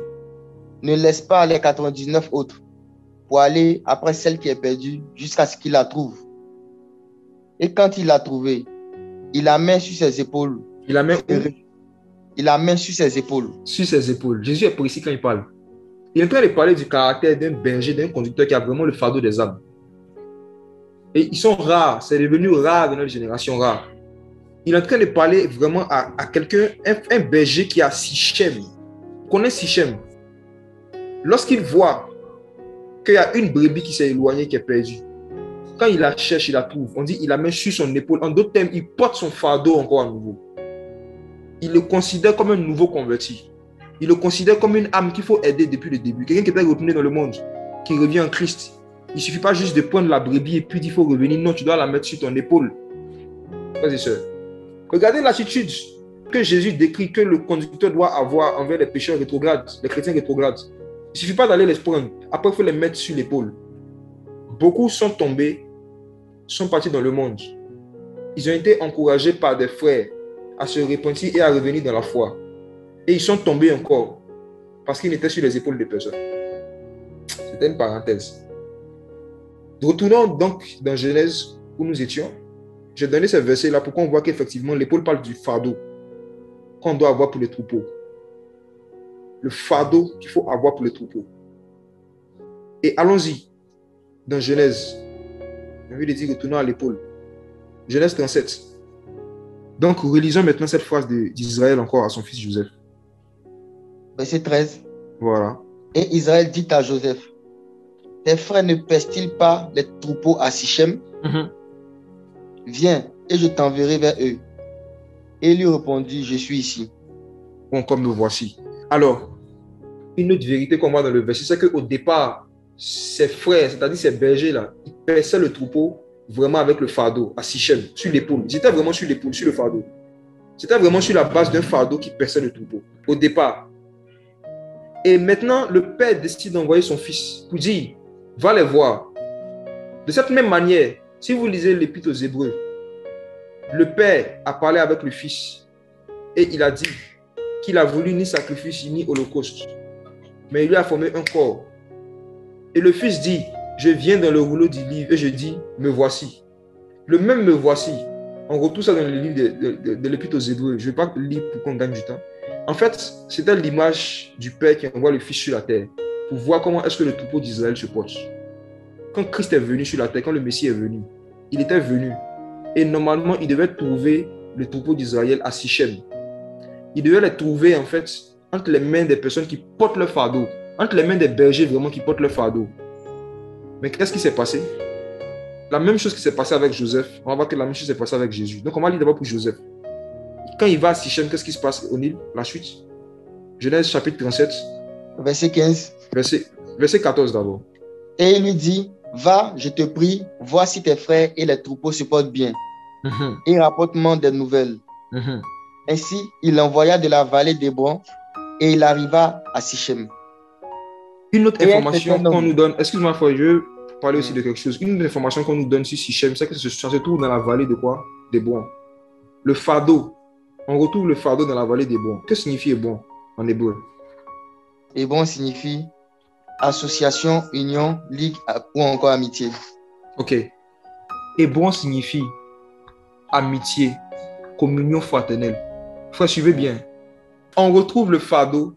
ne laisse pas les 99 autres pour aller après celle qui est perdue jusqu'à ce qu'il la trouve. Et quand il l'a trouvée, il la met sur ses épaules. Il la met où? Il la met sur ses épaules. Sur ses épaules. Jésus est précis quand il parle. Il est en train de parler du caractère d'un berger, d'un conducteur qui a vraiment le fardeau des âmes. Et ils sont rares. C'est devenu rare dans notre génération, rare. Il est en train de parler vraiment à quelqu'un, un berger qui a Sichem. Vous connaissez Sichem? Lorsqu'il voit qu'il y a une brebis qui s'est éloignée, qui est perdue, quand il la cherche, il la trouve. On dit il la met sur son épaule. En d'autres termes, il porte son fardeau encore à nouveau. Il le considère comme un nouveau converti. Il le considère comme une âme qu'il faut aider depuis le début. Quelqu'un qui est retourné dans le monde, qui revient en Christ. Il ne suffit pas juste de prendre la brebis et puis il faut revenir. Non, tu dois la mettre sur ton épaule. Frères et sœurs, regardez l'attitude que Jésus décrit que le conducteur doit avoir envers les pécheurs rétrogrades, les chrétiens rétrogrades. Il ne suffit pas d'aller les prendre. Après, il faut les mettre sur l'épaule. Beaucoup sont tombés, sont partis dans le monde. Ils ont été encouragés par des frères à se repentir et à revenir dans la foi. Et ils sont tombés encore parce qu'ils étaient sur les épaules des personnes. C'était une parenthèse. Retournons donc dans Genèse où nous étions. J'ai donné ce verset-là pour qu'on voit qu'effectivement l'épaule parle du fardeau qu'on doit avoir pour les troupeaux. Le fardeau qu'il faut avoir pour les troupeaux. Et allons-y dans Genèse. J'ai envie de dire retournons à l'épaule. Genèse 37. Donc relisons maintenant cette phrase d'Israël encore à son fils Joseph. Verset 13. Voilà. Et Israël dit à Joseph, tes frères ne pèsent-ils pas les troupeaux à Sichem? Viens, et je t'enverrai vers eux. Et il lui répondit, je suis ici. Bon, comme me voici. Alors, une autre vérité qu'on voit dans le verset, c'est qu'au départ, ses frères, c'est-à-dire ses bergers-là, ils perçaient le troupeau vraiment avec le fardeau, à Sichem, sur l'épaule. Ils étaient vraiment sur l'épaule, sur le fardeau. C'était vraiment sur la base d'un fardeau qui perçait le troupeau, au départ. Et maintenant, le père décide d'envoyer son fils pour dire, va les voir. De cette même manière, si vous lisez l'épître aux Hébreux, le père a parlé avec le fils et il a dit qu'il a voulu ni sacrifice ni holocauste, mais il lui a formé un corps. Et le fils dit, je viens dans le rouleau du livre et je dis, me voici. Le même me voici, on retrouve ça dans le livre de l'épître aux Hébreux. Je ne vais pas lire pour qu'on gagne du temps. En fait, c'était l'image du père qui envoie le fils sur la terre pour voir comment est-ce que le troupeau d'Israël se porte. Quand Christ est venu sur la terre, quand le Messie est venu, il était venu. Et normalement, il devait trouver le troupeau d'Israël à Sichem. Il devait les trouver, en fait, entre les mains des personnes qui portent leur fardeau. Entre les mains des bergers, vraiment, qui portent leur fardeau. Mais qu'est-ce qui s'est passé? La même chose qui s'est passée avec Joseph, on va voir que la même chose s'est passée avec Jésus. Donc, on va lire d'abord pour Joseph. Quand il va à Sichem, qu'est-ce qui se passe au Nil? La suite. Genèse chapitre 37. Verset 15. Verset 14 d'abord. Et il lui dit, va, je te prie, vois si tes frères et les troupeaux se portent bien. Et rapporte-moi des nouvelles. Ainsi, il l'envoya de la vallée d'Hébron et il arriva à Sichem. Une autre Et un information certain qu'on homme. nous donne, excuse-moi, frère, je veux parler aussi Hmm. de quelque chose. Une autre information qu'on nous donne sur Sichem, c'est que ça se trouve dans la vallée de quoi? Des Bons. Le fardeau. On retrouve le fardeau dans la vallée des Bons. Que signifie Hébron en hébreu? Hébron signifie association, union, ligue ou encore amitié. Ok. Hébron signifie amitié, communion fraternelle. Frère, suivez bien. On retrouve le fardeau,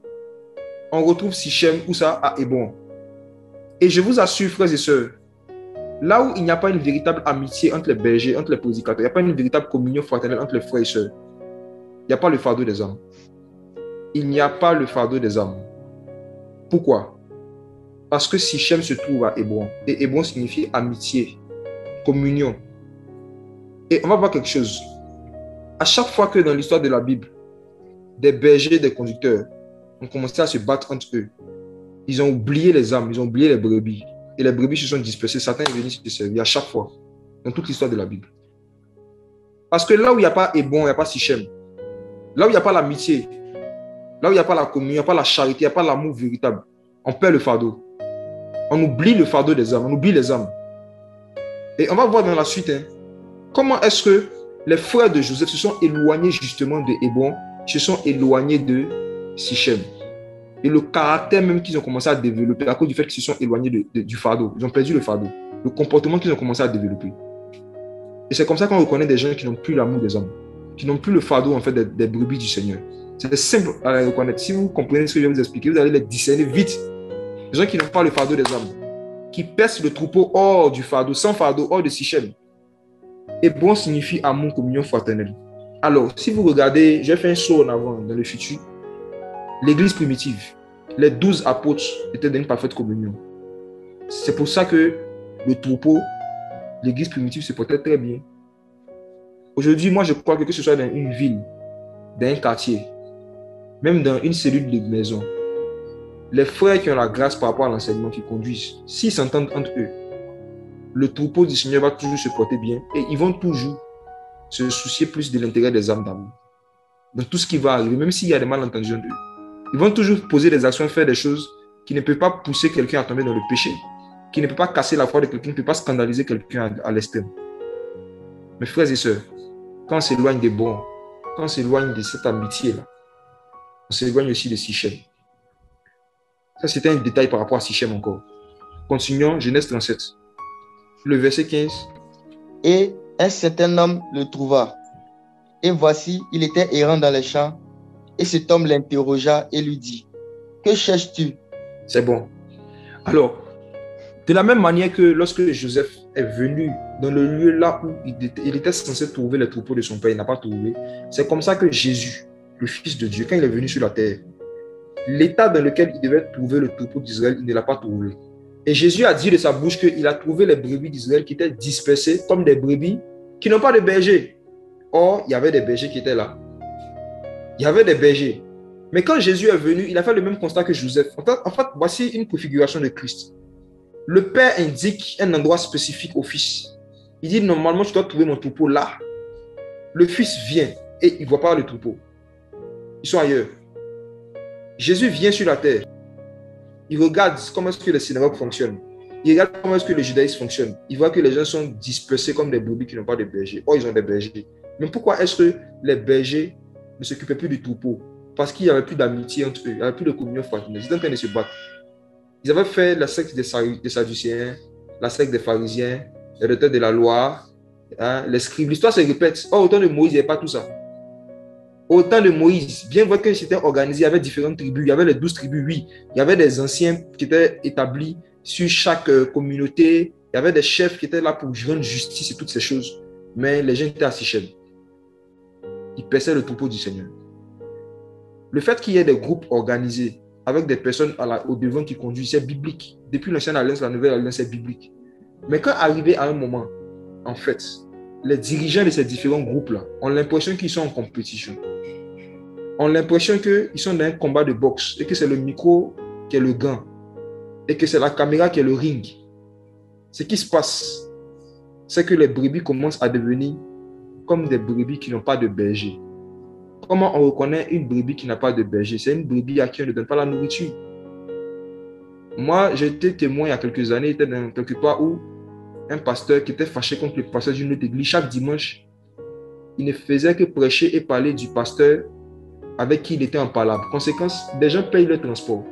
on retrouve Sichem, où ça? À Hébron. Et je vous assure, frères et sœurs, là où il n'y a pas une véritable amitié entre les bergers, entre les prédicateurs, il n'y a pas une véritable communion fraternelle entre les frères et sœurs, il n'y a pas le fardeau des âmes. Il n'y a pas le fardeau des âmes. Pourquoi? Parce que Sichem se trouve à Hébron. Et Hébron signifie amitié, communion. Et on va voir quelque chose. À chaque fois que dans l'histoire de la Bible, des bergers, des conducteurs ont commencé à se battre entre eux, ils ont oublié les âmes, ils ont oublié les brebis. Et les brebis se sont dispersées. Satan est venu se servir à chaque fois, dans toute l'histoire de la Bible. Parce que là où il n'y a pas Hébron, il n'y a pas Sichem. Là où il n'y a pas l'amitié, là où il n'y a pas la communion, il n'y a pas la charité, il n'y a pas l'amour véritable, on perd le fardeau. On oublie le fardeau des âmes, on oublie les âmes. Et on va voir dans la suite, comment est-ce que les frères de Joseph se sont éloignés justement de Hébron, se sont éloignés de Sichem. Et le caractère même qu'ils ont commencé à développer à cause du fait qu'ils se sont éloignés du fardeau. Ils ont perdu le fardeau. Le comportement qu'ils ont commencé à développer. Et c'est comme ça qu'on reconnaît des gens qui n'ont plus l'amour des hommes, qui n'ont plus le fardeau en fait des brebis du Seigneur. C'est simple à les reconnaître. Si vous comprenez ce que je vais vous expliquer, vous allez les discerner vite. Les gens qui n'ont pas le fardeau des hommes, qui percent le troupeau hors du fardeau, sans fardeau, hors de Sichem. Et bon signifie amour, communion fraternelle. Alors, si vous regardez, j'ai fait un saut en avant dans le futur, l'église primitive, les 12 apôtres étaient dans une parfaite communion. C'est pour ça que le troupeau, l'église primitive se portait très bien. Aujourd'hui, moi, je crois que ce soit dans une ville, dans un quartier, même dans une cellule de maison, les frères qui ont la grâce par rapport à l'enseignement qu'ils conduisent, s'ils s'entendent entre eux, le troupeau du Seigneur va toujours se porter bien et ils vont toujours se soucier plus de l'intérêt des âmes d'amour. Dans tout ce qui va arriver, même s'il y a des malentendus entre eux, ils vont toujours poser des actions, faire des choses qui ne peuvent pas pousser quelqu'un à tomber dans le péché, qui ne peut pas casser la foi de quelqu'un, qui ne peut pas scandaliser quelqu'un à l'extrême. Mes frères et sœurs, quand on s'éloigne des bons, quand on s'éloigne de cette amitié-là, on s'éloigne aussi de Sichem. Ça, c'était un détail par rapport à Sichem encore. Continuons, Genèse 37. Le verset 15. Et un certain homme le trouva. Et voici, il était errant dans les champs. Et cet homme l'interrogea et lui dit, que cherches-tu? C'est bon. Alors, de la même manière que lorsque Joseph est venu dans le lieu là où il était censé trouver les troupeaux de son père, il n'a pas trouvé. C'est comme ça que Jésus, le Fils de Dieu, quand il est venu sur la terre, l'état dans lequel il devait trouver le troupeau d'Israël, il ne l'a pas trouvé. Et Jésus a dit de sa bouche qu'il a trouvé les brebis d'Israël qui étaient dispersées comme des brebis qui n'ont pas de berger. Or, il y avait des bergers qui étaient là. Il y avait des bergers. Mais quand Jésus est venu, il a fait le même constat que Joseph. En fait, voici une préfiguration de Christ. Le Père indique un endroit spécifique au Fils. Il dit, normalement, tu dois trouver mon troupeau là. Le Fils vient et il ne voit pas le troupeau. Ils sont ailleurs. Jésus vient sur la terre. Il regarde comment est-ce que les synagogues fonctionnent. Il regarde comment est-ce que le judaïsme fonctionne. Il voit que les gens sont dispersés comme des brebis qui n'ont pas de berger. Or, ils ont des bergers. Mais pourquoi est-ce que les bergers ne s'occupaient plus du troupeau? Parce qu'il n'y avait plus d'amitié entre eux. Il n'y avait plus de communion fraternelle. Ils étaient en train de se battre. Ils avaient fait la secte des Sadducéens, la secte des pharisiens, les docteurs de la loi, les scribes. L'histoire se répète. Or, au temps de Moïse, il n'y avait pas tout ça. Au temps de Moïse, bien vrai que c'était organisé, il y avait différentes tribus, il y avait les 12 tribus, oui. Il y avait des anciens qui étaient établis sur chaque communauté. Il y avait des chefs qui étaient là pour rendre justice et toutes ces choses. Mais les gens étaient à Sichem. Ils perçaient le troupeau du Seigneur. Le fait qu'il y ait des groupes organisés avec des personnes au devant qui conduisent, c'est biblique. Depuis l'Ancienne Alliance, la Nouvelle Alliance, c'est biblique. Mais quand arrivé à un moment, en fait, les dirigeants de ces différents groupes-là ont l'impression qu'ils sont en compétition. Ont l'impression qu'ils sont dans un combat de boxe et que c'est le micro qui est le gant et que c'est la caméra qui est le ring. Ce qui se passe, c'est que les brebis commencent à devenir comme des brebis qui n'ont pas de berger. Comment on reconnaît une brebis qui n'a pas de berger? C'est une brebis à qui on ne donne pas la nourriture. Moi, j'ai été témoin il y a quelques années, j'étais dans quelque part où un pasteur qui était fâché contre le pasteur d'une autre église, chaque dimanche, il ne faisait que prêcher et parler du pasteur avec qui il était en palabre. Conséquence, des gens payent le transport.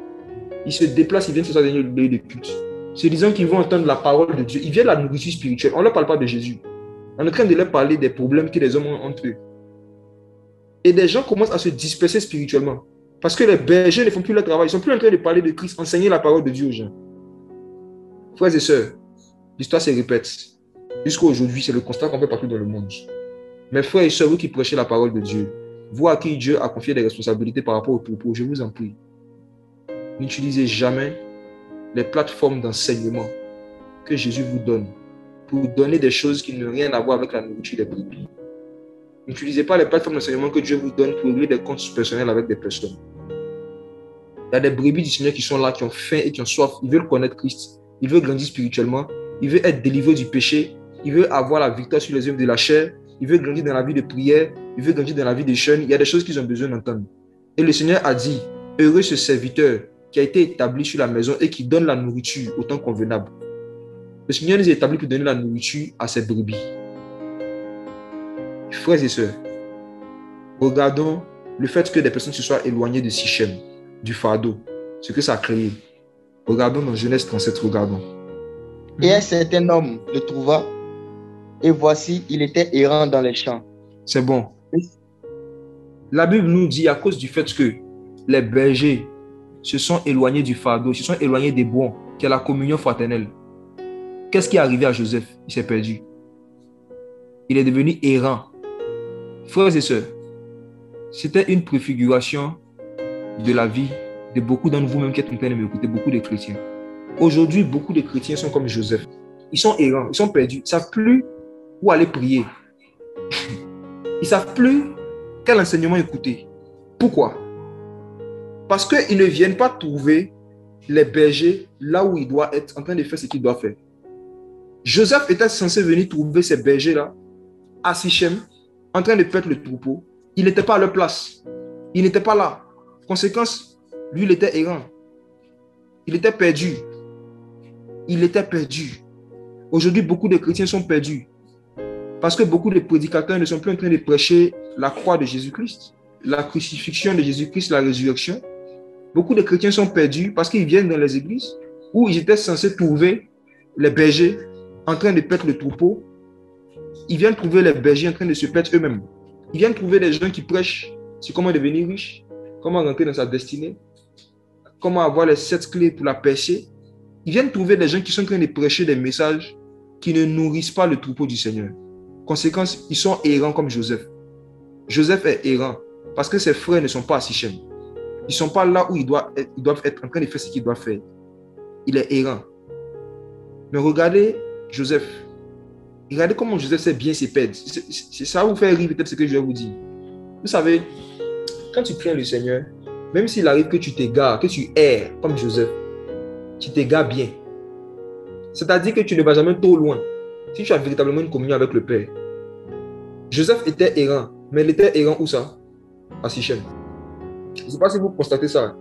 Ils se déplacent, ils viennent sur sa dernière lieu de culte. Se disant qu'ils vont entendre la parole de Dieu. Ils viennent à la nourriture spirituelle. On ne leur parle pas de Jésus. On est en train de leur parler des problèmes que les hommes ont entre eux. Et des gens commencent à se disperser spirituellement. Parce que les bergers ne font plus leur travail. Ils ne sont plus en train de parler de Christ, enseigner la parole de Dieu aux gens. Frères et sœurs, l'histoire se répète. Jusqu'à aujourd'hui, c'est le constat qu'on fait partout dans le monde. Mes frères et sœurs, vous qui prêchez la parole de Dieu, vous à qui Dieu a confié des responsabilités par rapport au troupeau, je vous en prie, n'utilisez jamais les plateformes d'enseignement que Jésus vous donne pour donner des choses qui n'ont rien à voir avec la nourriture des brebis. N'utilisez pas les plateformes d'enseignement que Dieu vous donne pour régler des comptes personnels avec des personnes. Il y a des brebis du Seigneur qui sont là, qui ont faim et qui ont soif. Ils veulent connaître Christ. Ils veulent grandir spirituellement. Ils veulent être délivrés du péché. Ils veulent avoir la victoire sur les œuvres de la chair. Ils veulent grandir dans la vie de prière. Ils veulent grandir dans la vie des jeunes. Il y a des choses qu'ils ont besoin d'entendre. Et le Seigneur a dit, heureux ce serviteur qui a été établi sur la maison et qui donne la nourriture au temps convenable. Le Seigneur nous a établis pour donner la nourriture à ses brebis. Frères et sœurs, regardons le fait que des personnes se soient éloignées de Sichem, du fardeau, ce que ça a créé. Regardons dans Genèse 37, regardons. Et un certain homme le trouva, et voici, il était errant dans les champs. C'est bon. La Bible nous dit à cause du fait que les bergers se sont éloignés du fardeau, se sont éloignés des bons, qui est la communion fraternelle. Qu'est-ce qui est arrivé à Joseph? Il s'est perdu. Il est devenu errant. Frères et sœurs, c'était une préfiguration de la vie de beaucoup d'entre vous, même qui êtes en train de m'écouter, beaucoup de chrétiens. Aujourd'hui, beaucoup de chrétiens sont comme Joseph. Ils sont errants, ils sont perdus. Ils ne savent plus où aller prier. Ils ne savent plus quel enseignement écouter. Pourquoi? Parce qu'ils ne viennent pas trouver les bergers là où ils doivent être en train de faire ce qu'ils doivent faire. Joseph était censé venir trouver ces bergers-là à Sichem, en train de perdre le troupeau. Il n'était pas à leur place. Il n'était pas là. Conséquence, lui, il était errant. Il était perdu. Il était perdu. Aujourd'hui, beaucoup de chrétiens sont perdus. Parce que beaucoup de prédicateurs ne sont plus en train de prêcher la croix de Jésus-Christ, la crucifixion de Jésus-Christ, la résurrection. Beaucoup de chrétiens sont perdus parce qu'ils viennent dans les églises où ils étaient censés trouver les bergers en train de perdre le troupeau. Ils viennent trouver les bergers en train de se perdre eux-mêmes. Ils viennent trouver des gens qui prêchent sur comment devenir riche, comment rentrer dans sa destinée, comment avoir les 7 clés pour la percer. Ils viennent trouver des gens qui sont en train de prêcher des messages qui ne nourrissent pas le troupeau du Seigneur. Conséquence, ils sont errants comme Joseph. Joseph est errant parce que ses frères ne sont pas à Sichem. Ils ne sont pas là où ils doivent être en train de faire ce qu'ils doivent faire. Il est errant. Mais regardez Joseph. Regardez comment Joseph sait bien se perdre. Ça va vous faire rire peut-être ce que je vais vous dire. Vous savez, quand tu crains le Seigneur, même s'il arrive que tu t'égares, que tu erres comme Joseph, tu t'égares bien. C'est-à-dire que tu ne vas jamais trop loin. Si tu as véritablement une communion avec le Père. Joseph était errant, mais il était errant où ça? À Sichem. Je ne sais pas si vous constatez ça.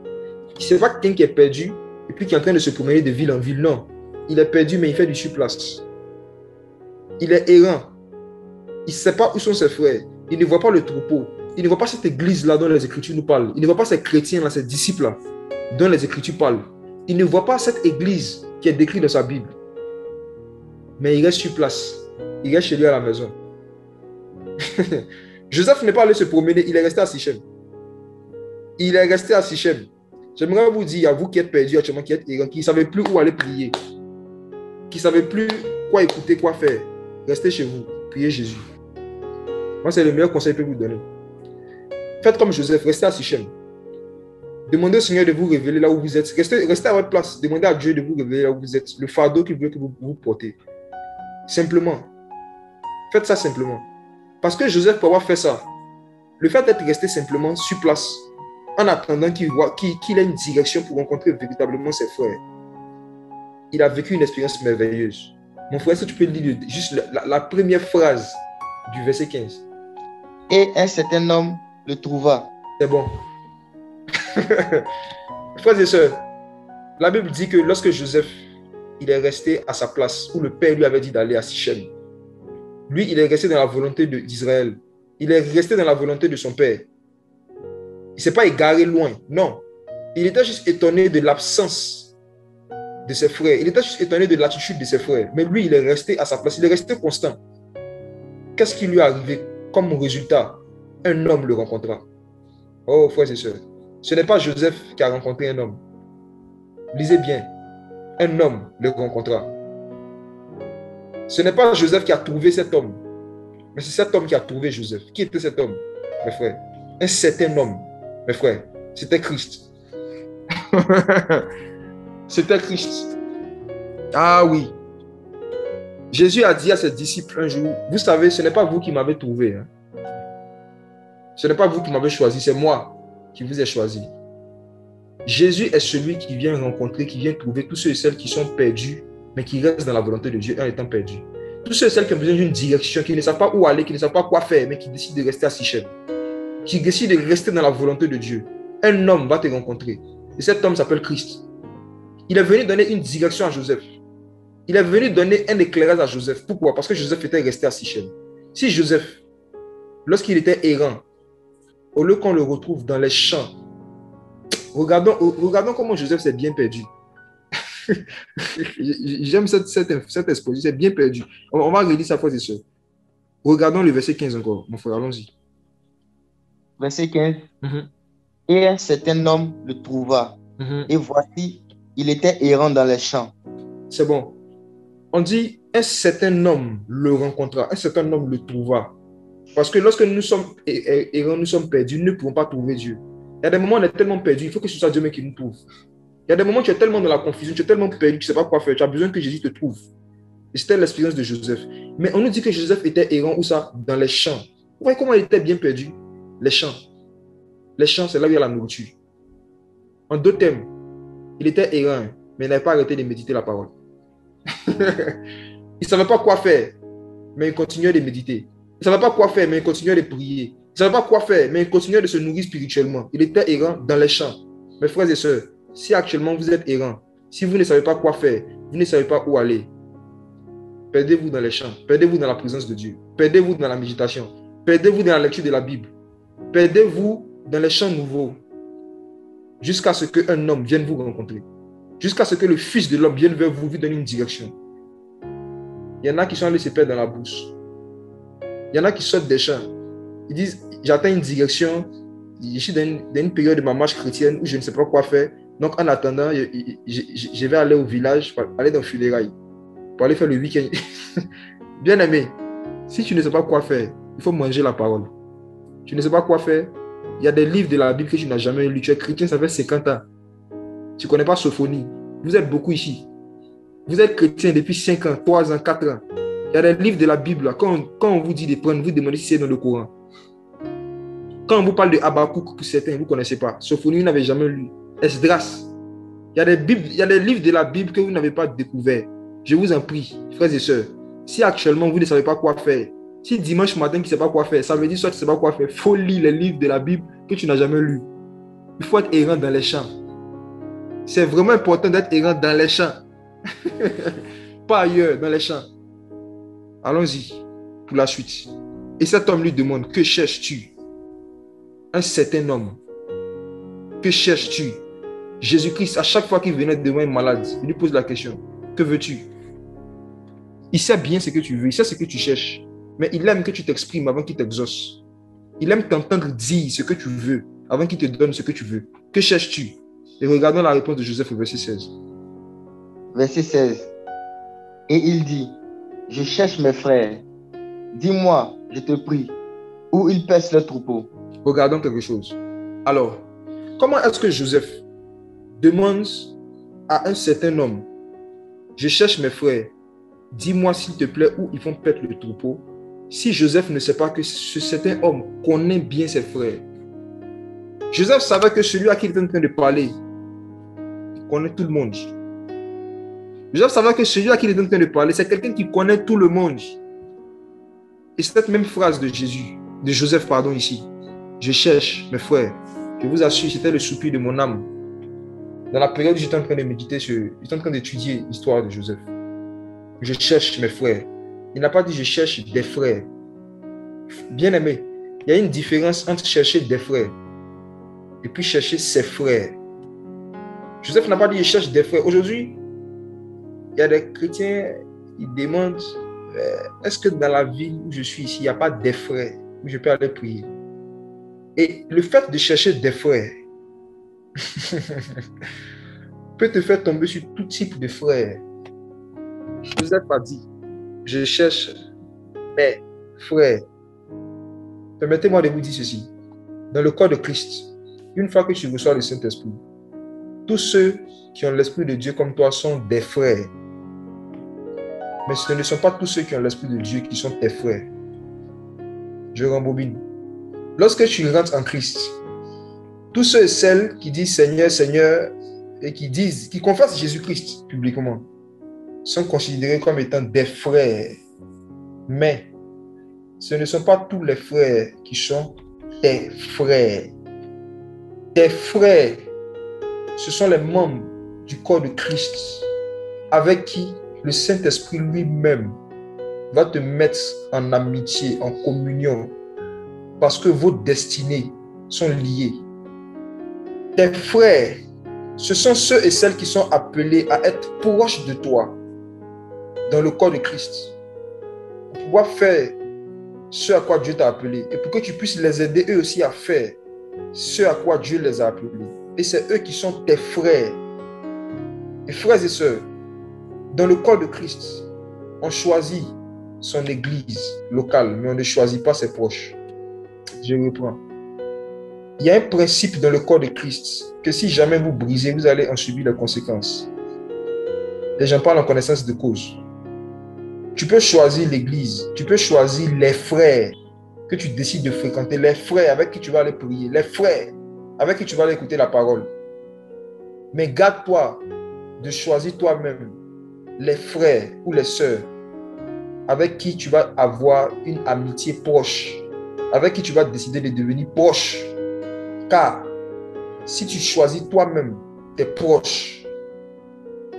Ce n'est pas quelqu'un qui est perdu et puis qui est en train de se promener de ville en ville. Non. Il est perdu, mais il fait du surplace. Il est errant. Il ne sait pas où sont ses frères. Il ne voit pas le troupeau. Il ne voit pas cette église-là dont les Écritures nous parlent. Il ne voit pas ces chrétiens-là, ces disciples-là dont les Écritures parlent. Il ne voit pas cette église qui est décrite dans sa Bible. Mais il reste sur place. Il reste chez lui à la maison. Joseph n'est pas allé se promener. Il est resté à Sichem. Il est resté à Sichem. J'aimerais vous dire, à vous qui êtes perdus actuellement, qui êtes errants, qui ne savez plus où aller prier, qui ne savez plus quoi écouter, quoi faire, restez chez vous. Priez Jésus. Moi, c'est le meilleur conseil que je peux vous donner. Faites comme Joseph, restez à Sichem. Demandez au Seigneur de vous révéler là où vous êtes. Restez à votre place. Demandez à Dieu de vous révéler là où vous êtes. Le fardeau qu'il veut que vous portez. Simplement. Faites ça simplement. Parce que Joseph, pour avoir fait ça, le fait d'être resté simplement sur place, en attendant qu'il ait une direction pour rencontrer véritablement ses frères, il a vécu une expérience merveilleuse. Mon frère, si tu peux lire juste la première phrase du verset 15. Et un certain homme le trouva. C'est bon. Frères et sœurs, La Bible dit que lorsque Joseph, il est resté à sa place, où le père lui avait dit d'aller à Sichem, lui, il est resté dans la volonté d'Israël. Il est resté dans la volonté de son père. Il ne s'est pas égaré loin, non. Il était juste étonné de l'absence de ses frères. Il était juste étonné de l'attitude de ses frères. Mais lui, il est resté à sa place. Il est resté constant. Qu'est-ce qui lui est arrivé comme résultat? Un homme le rencontra. Oh, frères et sœurs, ce n'est pas Joseph qui a rencontré un homme. Lisez bien. Un homme le rencontra. Ce n'est pas Joseph qui a trouvé cet homme, mais c'est cet homme qui a trouvé Joseph. Qui était cet homme, mes frères? Un certain homme, mes frères. C'était Christ. C'était Christ. Ah oui. Jésus a dit à ses disciples un jour, vous savez, ce n'est pas vous qui m'avez trouvé. Hein. Ce n'est pas vous qui m'avez choisi, c'est moi qui vous ai choisi. Jésus est celui qui vient rencontrer, qui vient trouver tous ceux et celles qui sont perdus, mais qui restent dans la volonté de Dieu en étant perdus. Tous ceux et celles qui ont besoin d'une direction, qui ne savent pas où aller, qui ne savent pas quoi faire, mais qui décident de rester à Sichem, qui décident de rester dans la volonté de Dieu. Un homme va te rencontrer. Et cet homme s'appelle Christ. Il est venu donner une direction à Joseph. Il est venu donner un éclairage à Joseph. Pourquoi? Parce que Joseph était resté à Sichem. Si Joseph, lorsqu'il était errant, au lieu qu'on le retrouve dans les champs, regardons comment Joseph s'est bien perdu. J'aime cette exposition, c'est bien perdu. On va relire ça, frères et sœurs. Regardons le verset 15 encore, mon frère, allons-y. Verset 15. Et un certain homme le trouva. Et voici, il était errant dans les champs. C'est bon. On dit, un certain homme le rencontra, un certain homme le trouva. Parce que lorsque nous sommes errants, nous sommes perdus, nous ne pouvons pas trouver Dieu. Il y a des moments où on est tellement perdu, il faut que ce soit Dieu même qui nous trouve. Il y a des moments où tu es tellement dans la confusion, tu es tellement perdu, tu ne sais pas quoi faire, tu as besoin que Jésus te trouve. Et c'était l'expérience de Joseph. Mais on nous dit que Joseph était errant, où ça? Dans les champs. Vous voyez comment il était bien perdu? Les champs. Les champs, c'est là où il y a la nourriture. En deux termes, il était errant, mais il n'avait pas arrêté de méditer la parole. Il ne savait pas quoi faire, mais il continuait de méditer. Il ne savait pas quoi faire, mais il continuait de prier. Il ne savait pas quoi faire, mais il continuait de se nourrir spirituellement. Il était errant dans les champs. Mes frères et sœurs, si actuellement vous êtes errant, si vous ne savez pas quoi faire, vous ne savez pas où aller, perdez-vous dans les champs, perdez-vous dans la présence de Dieu, perdez-vous dans la méditation, perdez-vous dans la lecture de la Bible, perdez-vous dans les champs nouveaux, jusqu'à ce qu'un homme vienne vous rencontrer, jusqu'à ce que le Fils de l'homme vienne vers vous, vous donner une direction. Il y en a qui sont allés se perdre dans la brousse. Il y en a qui sortent des champs. Ils disent, j'atteins une direction, je suis dans une période de ma marche chrétienne où je ne sais pas quoi faire. Donc, en attendant, je vais aller au village, aller dans le funérail, pour aller faire le week-end. Bien aimé, si tu ne sais pas quoi faire, il faut manger la parole. Tu ne sais pas quoi faire, il y a des livres de la Bible que tu n'as jamais lus. Tu es chrétien, ça fait 50 ans. Tu ne connais pas Sophonie. Vous êtes beaucoup ici. Vous êtes chrétien depuis 5 ans, 3 ans, 4 ans. Il y a des livres de la Bible. Là. Quand on vous dit de prendre, vous demandez si c'est dans le Coran. Quand on vous parle de Habakkuk, que certains, vous ne connaissez pas. Sophonie, vous n'avez jamais lu. Esdras. Il y a des livres de la Bible que vous n'avez pas découverts. Je vous en prie, frères et sœurs. Si actuellement, vous ne savez pas quoi faire, si dimanche matin, tu ne sais pas quoi faire, ça veut dire soit tu ne sais pas quoi faire. Il faut lire les livres de la Bible que tu n'as jamais lus. Il faut être errant dans les champs. C'est vraiment important d'être errant dans les champs. Pas ailleurs, dans les champs. Allons-y pour la suite. Et cet homme lui demande, que cherches-tu? Un certain homme. Que cherches-tu? Jésus-Christ, à chaque fois qu'il venait devant un malade, il lui pose la question, que veux-tu? Il sait bien ce que tu veux, il sait ce que tu cherches. Mais il aime que tu t'exprimes avant qu'il t'exauce. Il aime t'entendre dire ce que tu veux avant qu'il te donne ce que tu veux. Que cherches-tu? Et regardons la réponse de Joseph au verset 16. Verset 16. Et il dit, je cherche mes frères. Dis-moi, je te prie, où ils paissent leur troupeau. Regardons quelque chose. Alors, comment est-ce que Joseph demande à un certain homme, je cherche mes frères, dis-moi s'il te plaît où ils vont paître le troupeau, si Joseph ne sait pas que ce certain homme connaît bien ses frères? Joseph savait que celui à qui il était en train de parler, il connaît tout le monde. Joseph savait que celui à qui il était en train de parler, c'est quelqu'un qui connaît tout le monde. Et cette même phrase de Joseph, ici, je cherche mes frères, je vous assure, c'était le soupir de mon âme. Dans la période où j'étais en train de méditer, j'étais en train d'étudier l'histoire de Joseph. Je cherche mes frères. Il n'a pas dit je cherche des frères. Bien aimé, il y a une différence entre chercher des frères et puis chercher ses frères. Joseph n'a pas dit je cherche des frères. Aujourd'hui, il y a des chrétiens, ils demandent est-ce que dans la ville où je suis ici, il n'y a pas des frères où je peux aller prier? Et le fait de chercher des frères peut te faire tomber sur tout type de frères. Joseph a dit je cherche mes frères. Permettez-moi de vous dire ceci. Dans le corps de Christ, une fois que tu reçois le Saint-Esprit, tous ceux qui ont l'Esprit de Dieu comme toi sont des frères. Mais ce ne sont pas tous ceux qui ont l'Esprit de Dieu qui sont tes frères. Je rembobine. Lorsque tu rentres en Christ, tous ceux et celles qui disent Seigneur, Seigneur, et qui confessent Jésus-Christ publiquement, sont considérés comme étant des frères. Mais ce ne sont pas tous les frères qui sont tes frères. Tes frères, ce sont les membres du corps de Christ avec qui le Saint-Esprit lui-même va te mettre en amitié, en communion, parce que vos destinées sont liées. Tes frères, ce sont ceux et celles qui sont appelés à être proches de toi dans le corps de Christ, pour pouvoir faire ce à quoi Dieu t'a appelé et pour que tu puisses les aider eux aussi à faire ce à quoi Dieu les a appelés. Et c'est eux qui sont tes frères. Et frères et sœurs, dans le corps de Christ, on choisit son église locale, mais on ne choisit pas ses proches. Je reprends. Il y a un principe dans le corps de Christ que si jamais vous brisez, vous allez en subir les conséquences. Et j'en parle en connaissance de cause. Tu peux choisir l'église, tu peux choisir les frères que tu décides de fréquenter, les frères avec qui tu vas aller prier, les frères avec qui tu vas aller écouter la parole. Mais garde-toi de choisir toi-même les frères ou les sœurs avec qui tu vas avoir une amitié proche, avec qui tu vas décider de devenir proche. Car si tu choisis toi-même tes proches,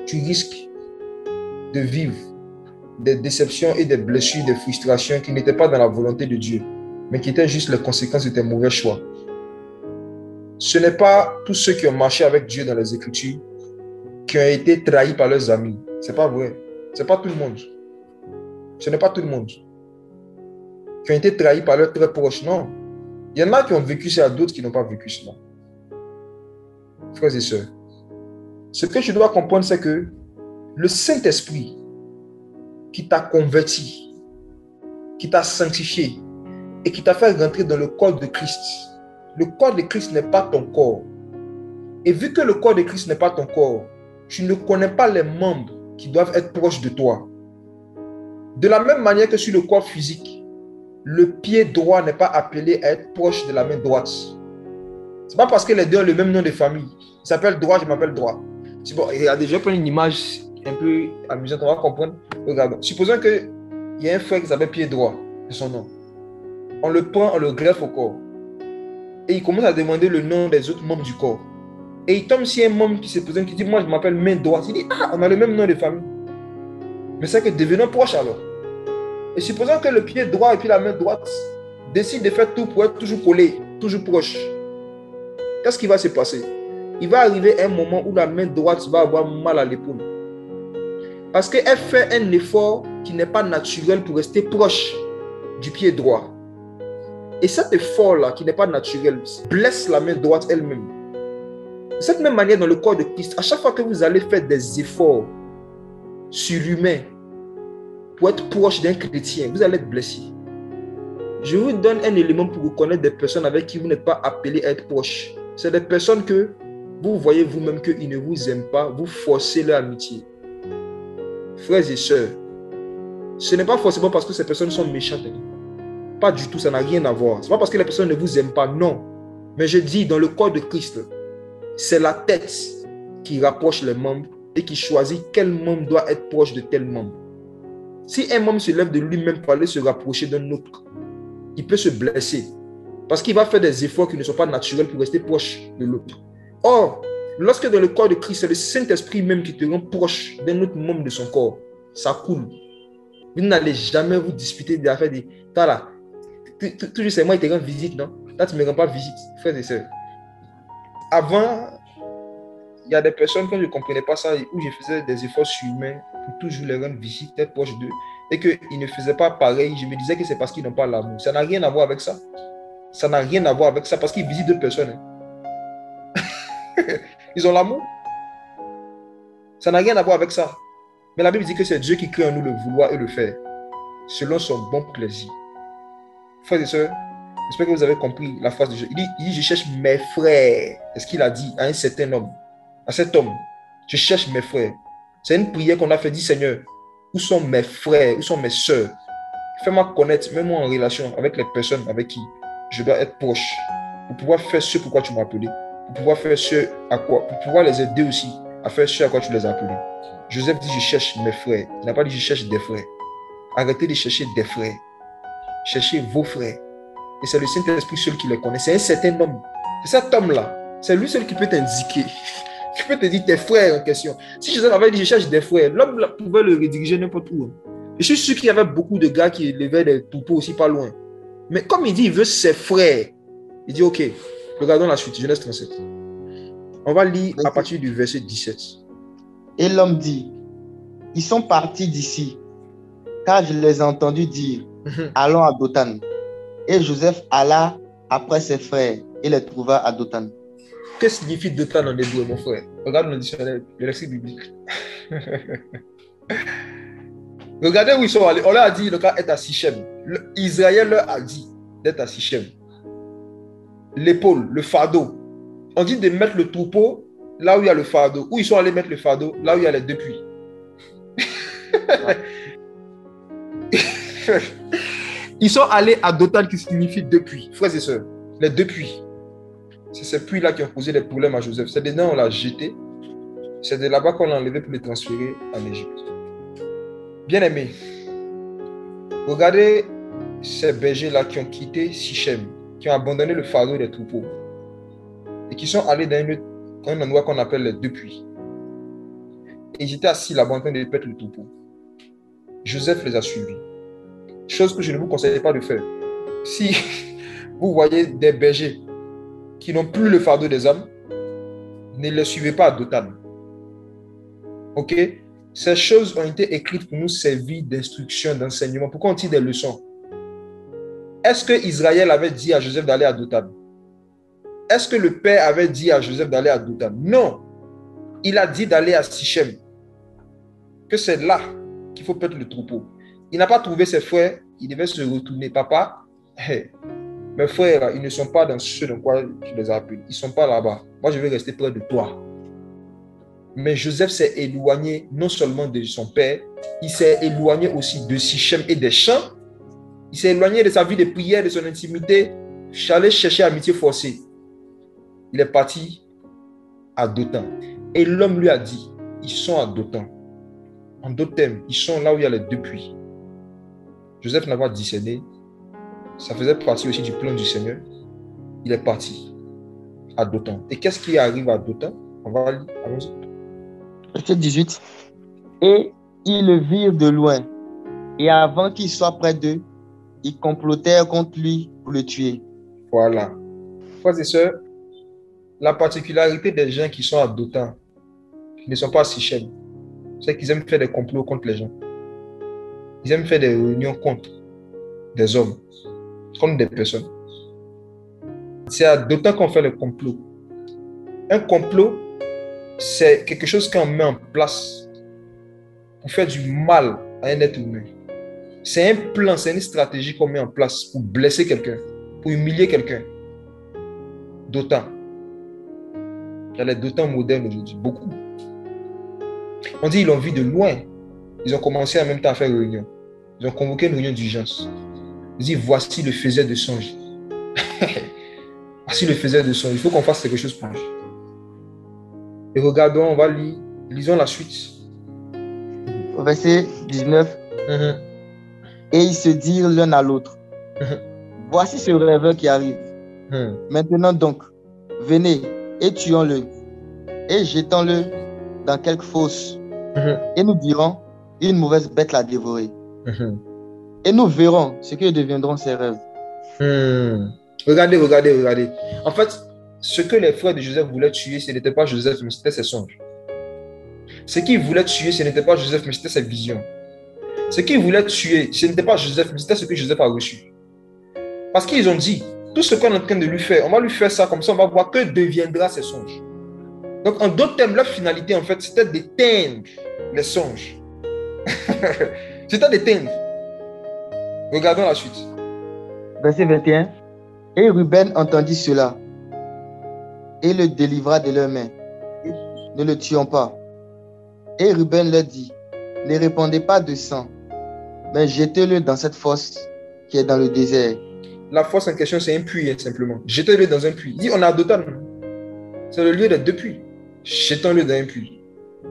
tu risques de vivre des déceptions et des blessures, des frustrations qui n'étaient pas dans la volonté de Dieu, mais qui étaient juste les conséquences de tes mauvais choix. Ce n'est pas tous ceux qui ont marché avec Dieu dans les Écritures qui ont été trahis par leurs amis. Ce n'est pas vrai. Ce n'est pas tout le monde. Ce n'est pas tout le monde qui ont été trahis par leurs très proches. Non. Il y en a qui ont vécu ça, d'autres qui n'ont pas vécu cela. Frères et sœurs, ce que tu dois comprendre, c'est que le Saint-Esprit qui t'a converti, qui t'a sanctifié et qui t'a fait rentrer dans le corps de Christ. Le corps de Christ n'est pas ton corps. Et vu que le corps de Christ n'est pas ton corps, tu ne connais pas les membres qui doivent être proches de toi. De la même manière que sur le corps physique, le pied droit n'est pas appelé à être proche de la main droite. Ce n'est pas parce que les deux ont le même nom de famille. Il s'appelle droit, je m'appelle droit. C'est bon, regardez, je vais prendre une image un peu amusante, on va comprendre. Regarde, supposons qu'il y a un frère qui s'appelle pied droit, c'est son nom. On le prend, on le greffe au corps. Et il commence à demander le nom des autres membres du corps. Et il tombe sur un membre qui se présente, qui dit, moi je m'appelle main droite. Il dit, ah, on a le même nom de famille. Mais c'est que devenons proches alors. Et supposons que le pied droit et puis la main droite décident de faire tout pour être toujours collés, toujours proches. Qu'est-ce qui va se passer? Il va arriver un moment où la main droite va avoir mal à l'épaule. Parce qu'elle fait un effort qui n'est pas naturel pour rester proche du pied droit. Et cet effort-là, qui n'est pas naturel, blesse la main droite elle-même. De cette même manière, dans le corps de Christ, à chaque fois que vous allez faire des efforts surhumains pour être proche d'un chrétien, vous allez être blessé. Je vous donne un élément pour reconnaître des personnes avec qui vous n'êtes pas appelé à être proche. C'est des personnes que vous voyez vous-même qu'ils ne vous aiment pas, vous forcez leur amitié. Frères et sœurs, ce n'est pas forcément parce que ces personnes sont méchantes. Pas du tout, ça n'a rien à voir. Ce n'est pas parce que les personnes ne vous aiment pas, non. Mais je dis, dans le corps de Christ, c'est la tête qui rapproche les membres et qui choisit quel membre doit être proche de tel membre. Si un membre se lève de lui-même pour aller se rapprocher d'un autre, il peut se blesser parce qu'il va faire des efforts qui ne sont pas naturels pour rester proche de l'autre. Or, Lorsque dans le corps de Christ, c'est le Saint-Esprit même qui te rend proche d'un autre membre de son corps, ça coule. Vous n'allez jamais vous disputer des affaires de toi là. Toujours c'est moi qui te rends visite, non? Là, tu ne me rends pas visite, frères et sœurs. Avant, il y a des personnes, quand je ne comprenais pas ça, où je faisais des efforts surhumains pour toujours les rendre visite, être proche d'eux, et qu'ils ne faisaient pas pareil, je me disais que c'est parce qu'ils n'ont pas l'amour. Ça n'a rien à voir avec ça. Ça n'a rien à voir avec ça, parce qu'ils visitent d'autres personnes. Ils ont l'amour. Ça n'a rien à voir avec ça. Mais la Bible dit que c'est Dieu qui crée en nous le vouloir et le faire, selon son bon plaisir. Frères et sœurs, j'espère que vous avez compris la phrase de Dieu. Il dit, je cherche mes frères. C'est ce qu'il a dit à un certain homme. À cet homme, je cherche mes frères. C'est une prière qu'on a fait, dit Seigneur, où sont mes frères, où sont mes sœurs? Fais-moi connaître, mets-moi en relation avec les personnes avec qui je dois être proche, pour pouvoir faire ce pourquoi tu m'as appelé, pour pouvoir faire ce à quoi, pour pouvoir les aider aussi à faire ce à quoi tu les as appelés. Joseph dit, je cherche mes frères. Il n'a pas dit, je cherche des frères. Arrêtez de chercher des frères. Cherchez vos frères. Et c'est le Saint-Esprit seul qui les connaît. C'est un certain homme. C'est cet homme-là. C'est lui seul qui peut t'indiquer. Qui peut te dire tes frères en question. Si Joseph avait dit, je cherche des frères, l'homme pouvait le rediriger n'importe où. Je suis sûr qu'il y avait beaucoup de gars qui élevaient des troupeaux aussi pas loin. Mais comme il dit, il veut ses frères. Il dit, ok, regardons la suite, Genèse 37. On va lire à partir du verset 17. Et l'homme dit, ils sont partis d'ici, car je les ai entendus dire, allons à Dothan. Et Joseph alla après ses frères et les trouva à Dothan. Que signifie Dothan en hébreu, mon frère? Regarde le dictionnaire, le lexique biblique. Regardez où ils sont allés. On leur a dit, le cas est à Sichem. Israël leur a dit d'être à Sichem. L'épaule, le fardeau. On dit de mettre le troupeau là où il y a le fardeau. Où ils sont allés mettre le fardeau? Là où il y a les deux puits. Ils sont allés à Dothan qui signifie deux puits. Frères et sœurs, les deux puits. C'est ces puits-là qui ont posé des problèmes à Joseph. C'est dedans on l'a jeté. C'est de là-bas qu'on l'a enlevé pour le transférer en Égypte. Bien-aimés, regardez ces bergers-là qui ont quitté Sichem, qui ont abandonné le fardeau des troupeaux et qui sont allés dans un endroit qu'on appelle les deux puits. Et ils étaient assis là-bas en train de perdre le troupeau. Joseph les a suivis. Chose que je ne vous conseille pas de faire. Si vous voyez des bergers qui n'ont plus le fardeau des âmes, ne les suivez pas à Dothan. Ok? Ces choses ont été écrites pour nous servir d'instruction, d'enseignement. Pourquoi on tire des leçons? Est-ce que Israël avait dit à Joseph d'aller à Dothan? Est-ce que le père avait dit à Joseph d'aller à Dothan? Non. Il a dit d'aller à Sichem. Que c'est là qu'il faut perdre le troupeau. Il n'a pas trouvé ses frères. Il devait se retourner. Papa, hey, mes frères, ils ne sont pas dans ce dans quoi tu les as appelés. Ils ne sont pas là-bas. Moi, je vais rester près de toi. Mais Joseph s'est éloigné non seulement de son père, il s'est éloigné aussi de Sichem et des champs. Il s'est éloigné de sa vie de prière, de son intimité. J'allais chercher amitié forcée. Il est parti à Dothan. Et l'homme lui a dit, ils sont à Dothan. En d'autres termes, ils sont là où il y a les deux puits. Joseph n'a pas discerné. Ça faisait partie aussi du plan du Seigneur. Il est parti à Dothan. Et qu'est-ce qui arrive à Dothan? On va lire. Allons-y. Verset 18. Et ils le virent de loin. Et avant qu'il soit près d'eux, ils complotèrent contre lui pour le tuer. Voilà. Frères et sœurs, la particularité des gens qui sont à Dothan, qui ne sont pas à Sichem, c'est qu'ils aiment faire des complots contre les gens. Ils aiment faire des réunions contre des hommes, contre des personnes. C'est à Dothan qu'on fait le complot. Un complot, c'est quelque chose qu'on met en place pour faire du mal à un être humain. C'est un plan, c'est une stratégie qu'on met en place pour blesser quelqu'un, pour humilier quelqu'un. Dothan. Il y a les Dothan modernes aujourd'hui, beaucoup. On dit qu'ils l'ont vu de loin. Ils ont commencé en même temps à faire une réunion. Ils ont convoqué une réunion d'urgence. Ils disent, voici le faiseur de songe. Voici le faiseur de songe. Il faut qu'on fasse quelque chose pour lui. Et regardons, on va lire. Lisons la suite. Verset 19. Et ils se dirent l'un à l'autre. Voici ce rêveur qui arrive. Maintenant donc, venez et tuons-le. et jetons-le dans quelque fosse. Mhm. Et nous dirons, une mauvaise bête l'a dévoré. Mhm. Et nous verrons ce que deviendront ses rêves. Regardez, regardez, regardez. En fait, ce que les frères de Joseph voulaient tuer, ce n'était pas Joseph, mais c'était ses songes. Ce qu'ils voulaient tuer, ce n'était pas Joseph, mais c'était ses visions. Ce qu'ils voulaient tuer, ce n'était pas Joseph, mais c'était ce que Joseph a reçu. Parce qu'ils ont dit, tout ce qu'on est en train de lui faire, on va lui faire ça, comme ça on va voir que deviendra ses songes. Donc en d'autres termes, leur finalité en fait, c'était d'éteindre les songes. C'était d'éteindre. Regardons la suite. Verset 21. Et Ruben entendit cela et le délivra de leurs mains. Ne le tuons pas. Et Ruben leur dit, ne répandez pas de sang, mais jetez-le dans cette fosse qui est dans le désert. La fosse en question, c'est un puits, hein, simplement. Jetez-le dans un puits. Il dit, on a Dothan. C'est le lieu des deux puits. Jetons-le dans un puits.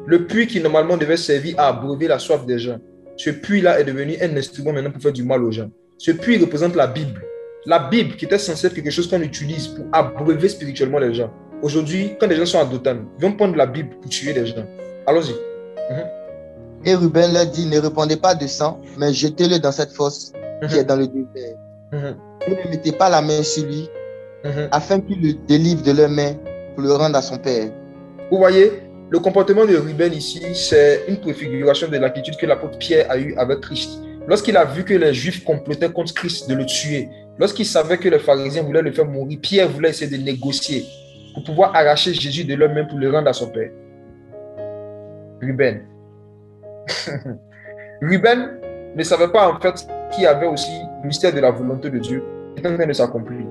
Le puits qui normalement devait servir à abreuver la soif des gens. Ce puits-là est devenu un instrument maintenant pour faire du mal aux gens. Ce puits représente la Bible. La Bible qui était censée être quelque chose qu'on utilise pour abreuver spirituellement les gens. Aujourd'hui, quand les gens sont à Dothan, ils vont prendre la Bible pour tuer les gens. Allons-y. Et Ruben leur dit, ne répandez pas de sang, mais jetez-le dans cette fosse qui est dans le désert. Et ne mettez pas la main sur lui, afin qu'il le délivre de leurs mains pour le rendre à son père. Vous voyez, le comportement de Ruben ici, c'est une préfiguration de l'attitude que l'apôtre Pierre a eue avec Christ. Lorsqu'il a vu que les Juifs complotaient contre Christ de le tuer, lorsqu'il savait que les pharisiens voulaient le faire mourir, Pierre voulait essayer de négocier pour pouvoir arracher Jésus de leurs mains pour le rendre à son père. Ruben. Ruben ne savait pas en fait qu'il y avait aussi le mystère de la volonté de Dieu qui était en train de s'accomplir.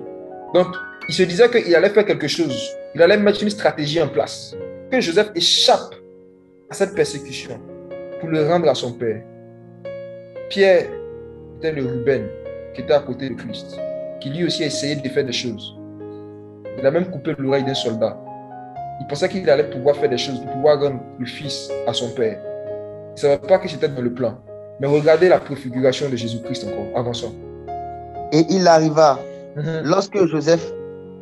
Donc, il se disait qu'il allait faire quelque chose. Il allait mettre une stratégie en place. Que Joseph échappe à cette persécution pour le rendre à son père. Pierre était le Ruben qui était à côté de Christ, qui lui aussi a essayé de faire des choses. Il a même coupé l'oreille d'un soldat. Il pensait qu'il allait pouvoir faire des choses pour pouvoir rendre le fils à son père. Il ne savait pas que c'était dans le plan. Mais regardez la préfiguration de Jésus-Christ encore. Avançons. Et il arriva, lorsque Joseph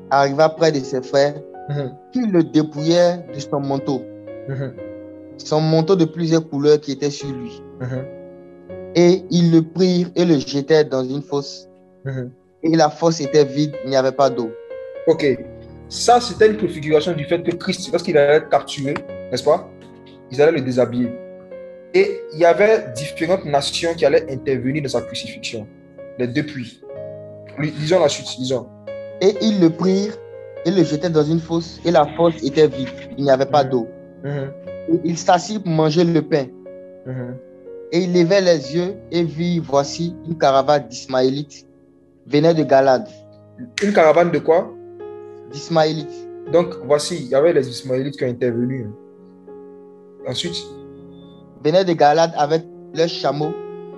arriva près de ses frères, qu'ils le dépouillèrent de son manteau. Son manteau de plusieurs couleurs qui était sur lui. Et ils le prirent et le jetèrent dans une fosse. Et la fosse était vide, il n'y avait pas d'eau. Ok. Ça, c'était une préfiguration du fait que Christ, lorsqu'il allait être capturé, n'est-ce pas? Ils allaient le déshabiller. Et il y avait différentes nations qui allaient intervenir dans sa crucifixion. Les deux puits. Lisons la suite, lisons. Et ils le prirent et le jetèrent dans une fosse. Et la fosse était vide, il n'y avait pas d'eau. Et il s'assit pour manger le pain. Et il levait les yeux et vit, voici, une caravane d'Ismaélites venait de Galade. Une caravane de quoi? D'Ismaélites. Donc, voici, il y avait les Ismaélites qui ont intervenu. Ensuite, venait de Galade avec leurs chameaux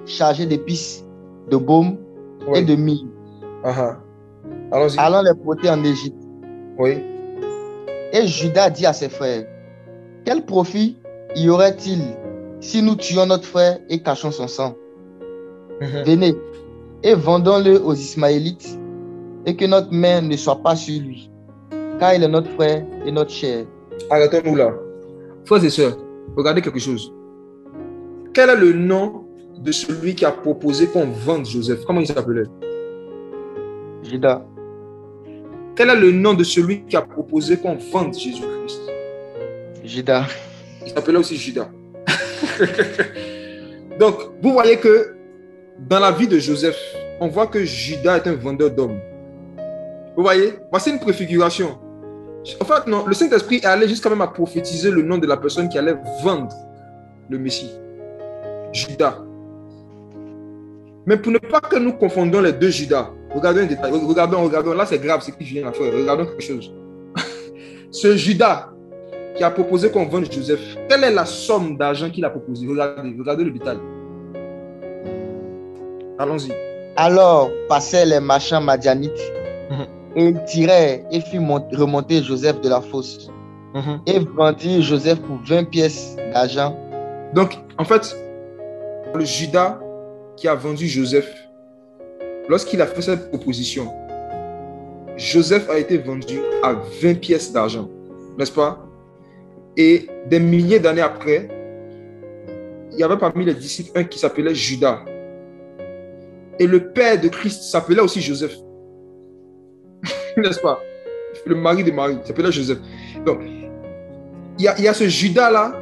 chargés d'épices, de baume et de myrrhe. Allons-y. Allant les porter en Égypte. Oui. Et Judas dit à ses frères, quel profit y aurait-il si nous tuons notre frère et cachons son sang? Venez et vendons-le aux Ismaélites et que notre main ne soit pas sur lui, car il est notre frère et notre chair. Arrêtons-nous là. Frères et sœurs, regardez quelque chose. Quel est le nom de celui qui a proposé qu'on vende Joseph? Comment il s'appelait? Judas. Quel est le nom de celui qui a proposé qu'on vende Jésus-Christ? Judas. Il s'appelait aussi Judas. Donc, vous voyez que dans la vie de Joseph, on voit que Judas est un vendeur d'hommes. Vous voyez? Voici une préfiguration. En fait, non, le Saint-Esprit est allé jusqu'à même à prophétiser le nom de la personne qui allait vendre le Messie. Judas. Mais pour ne pas que nous confondons les deux Judas, regardons un détail. Regardons. Là, c'est grave ce qui vient à faire. Regardons quelque chose. Ce Judas qui a proposé qu'on vende Joseph, quelle est la somme d'argent qu'il a proposé? Regardez le détail. Allons-y. Alors passaient les marchands madianites et ils tirèrent et firent remonter Joseph de la fosse et vendirent Joseph pour 20 pièces d'argent. Donc, en fait, le Judas qui a vendu Joseph, lorsqu'il a fait cette proposition, Joseph a été vendu à 20 pièces d'argent, n'est-ce pas? Et des milliers d'années après, il y avait parmi les disciples un qui s'appelait Judas. Et le père de Christ s'appelait aussi Joseph. N'est-ce pas? Le mari de Marie s'appelait Joseph. Donc, il y a ce Judas-là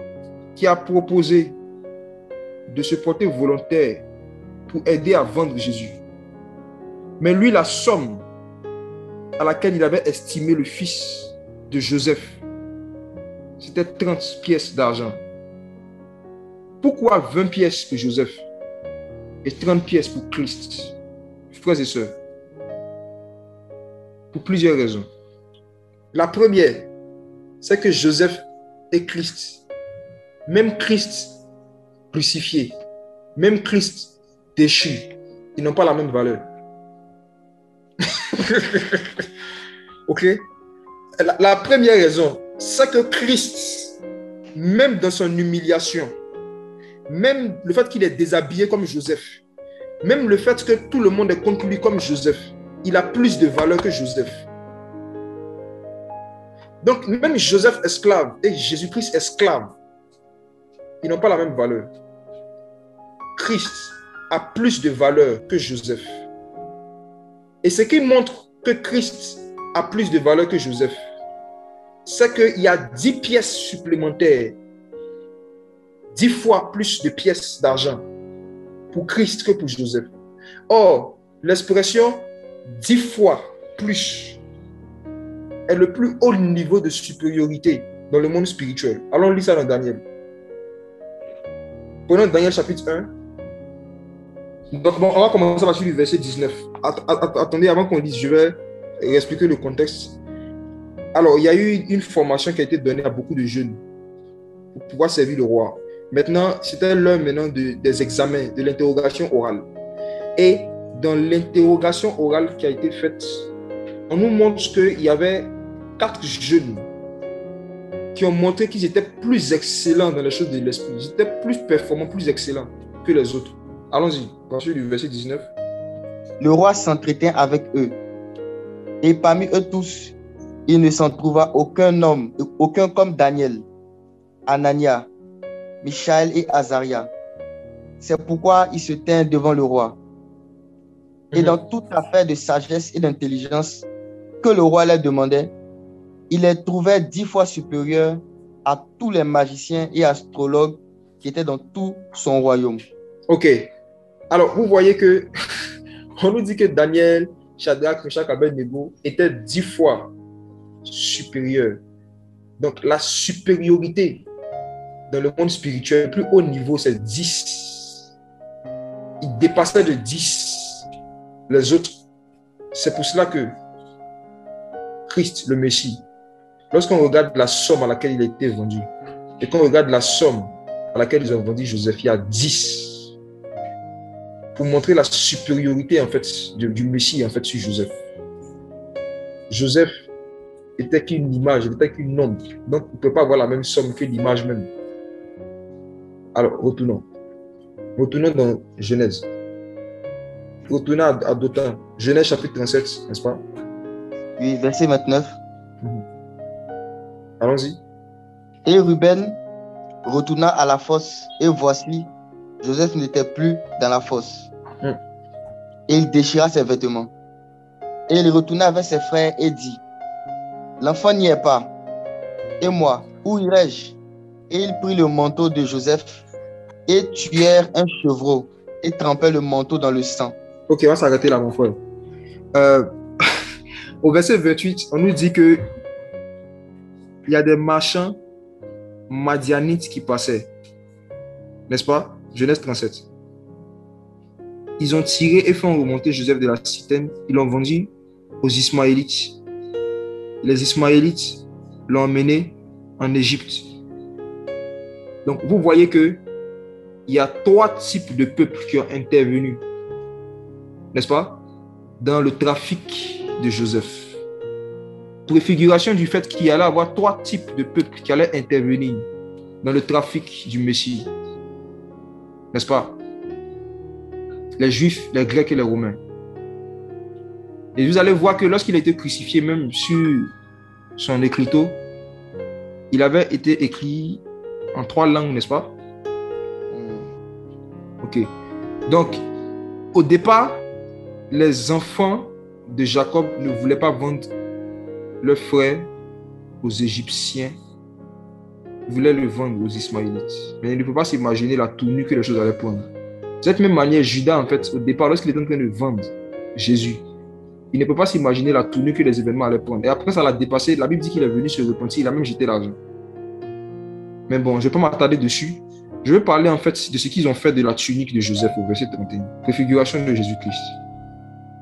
qui a proposé de se porter volontaire pour aider à vendre Jésus. Mais lui, la somme à laquelle il avait estimé le fils de Joseph, c'était 30 pièces d'argent. Pourquoi 20 pièces pour Joseph et 30 pièces pour Christ? Frères et sœurs, pour plusieurs raisons. La première, c'est que Joseph et Christ, même Christ crucifié, même Christ déchu, ils n'ont pas la même valeur. Ok? La première raison, c'est que Christ, même dans son humiliation, même le fait qu'il est déshabillé comme Joseph, même le fait que tout le monde est contre lui comme Joseph, il a plus de valeur que Joseph. Donc, même Joseph esclave et Jésus-Christ esclave, ils n'ont pas la même valeur. Christ a plus de valeur que Joseph. Et ce qui montre que Christ a plus de valeur que Joseph, c'est qu'il y a 10 pièces supplémentaires, 10 fois plus de pièces d'argent pour Christ que pour Joseph. Or, l'expression 10 fois plus est le plus haut niveau de supériorité dans le monde spirituel. Allons lire ça dans Daniel. Prenons Daniel chapitre 1. Donc, bon, on va commencer par le verset 19. Attendez, avant qu'on lise, je vais expliquer le contexte. Alors, il y a eu une formation qui a été donnée à beaucoup de jeunes pour pouvoir servir le roi. Maintenant, c'était l'heure maintenant des examens, de l'interrogation orale. Et dans l'interrogation orale qui a été faite, on nous montre qu'il y avait 4 jeunes qui ont montré qu'ils étaient plus excellents dans les choses de l'esprit. Ils étaient plus performants, plus excellents que les autres. Allons-y, à partir du verset 19. Le roi s'entretint avec eux. Et parmi eux tous, il ne s'en trouva aucun homme, aucun comme Daniel, Anania, Michaël et Azaria. C'est pourquoi il se tint devant le roi. Et dans toute affaire de sagesse et d'intelligence que le roi leur demandait, il les trouvait 10 fois supérieurs à tous les magiciens et astrologues qui étaient dans tout son royaume. Ok. Alors, vous voyez que on nous dit que Daniel, Shadrach, Meshach, Abednego étaient 10 fois supérieurs. Donc, la supériorité dans le monde spirituel, le plus haut niveau, c'est 10. Il dépassait de 10 les autres. C'est pour cela que Christ, le Messie, lorsqu'on regarde la somme à laquelle il a été vendu et qu'on regarde la somme à laquelle ils ont vendu Joseph, il y a 10 pour montrer la supériorité en fait du Messie en fait sur Joseph. Joseph était qu'une image, il était qu'une ombre, donc il ne peut pas avoir la même somme que l'image même. Alors retournons dans Genèse. Retournons à Dothan. Genèse chapitre 37, n'est-ce pas? Oui, verset 29. Allons-y. Et Ruben retourna à la fosse, et voici, Joseph n'était plus dans la fosse. Et il déchira ses vêtements. Et il retourna vers ses frères et dit, l'enfant n'y est pas. Et moi, où irai-je? Et il prit le manteau de Joseph et tuèrent un chevreau et trempèrent le manteau dans le sang. Ok, on va s'arrêter là, mon frère. Au verset 28, on nous dit que il y a des marchands madianites qui passaient. N'est-ce pas? Genèse 37. Ils ont tiré et fait remonter Joseph de la citerne. Ils l'ont vendu aux Ismaélites. Les Ismaélites l'ont emmené en Égypte. Donc, vous voyez que il y a 3 types de peuples qui ont intervenu, n'est-ce pas, dans le trafic de Joseph. Préfiguration du fait qu'il y allait avoir 3 types de peuples qui allaient intervenir dans le trafic du Messie, n'est-ce pas? Les Juifs, les Grecs et les Romains. Et vous allez voir que lorsqu'il a été crucifié, même sur son écriteau, Il avait été écrit en 3 langues, n'est-ce pas? Ok. Donc, au départ, les enfants de Jacob ne voulaient pas vendre leur frère aux Égyptiens. Ils voulaient le vendre aux Ismaélites. Mais il ne peut pas s'imaginer la tournure que les choses allaient prendre. De cette même manière, Judas, en fait, au départ, lorsqu'il était en train de vendre Jésus, il ne peut pas s'imaginer la tournure que les événements allaient prendre. Et après, ça l'a dépassé. La Bible dit qu'il est venu se repentir. Il a même jeté l'argent. Mais bon, je ne vais pas m'attarder dessus. Je vais parler en fait de ce qu'ils ont fait de la tunique de Joseph au verset 31. Préfiguration de Jésus-Christ.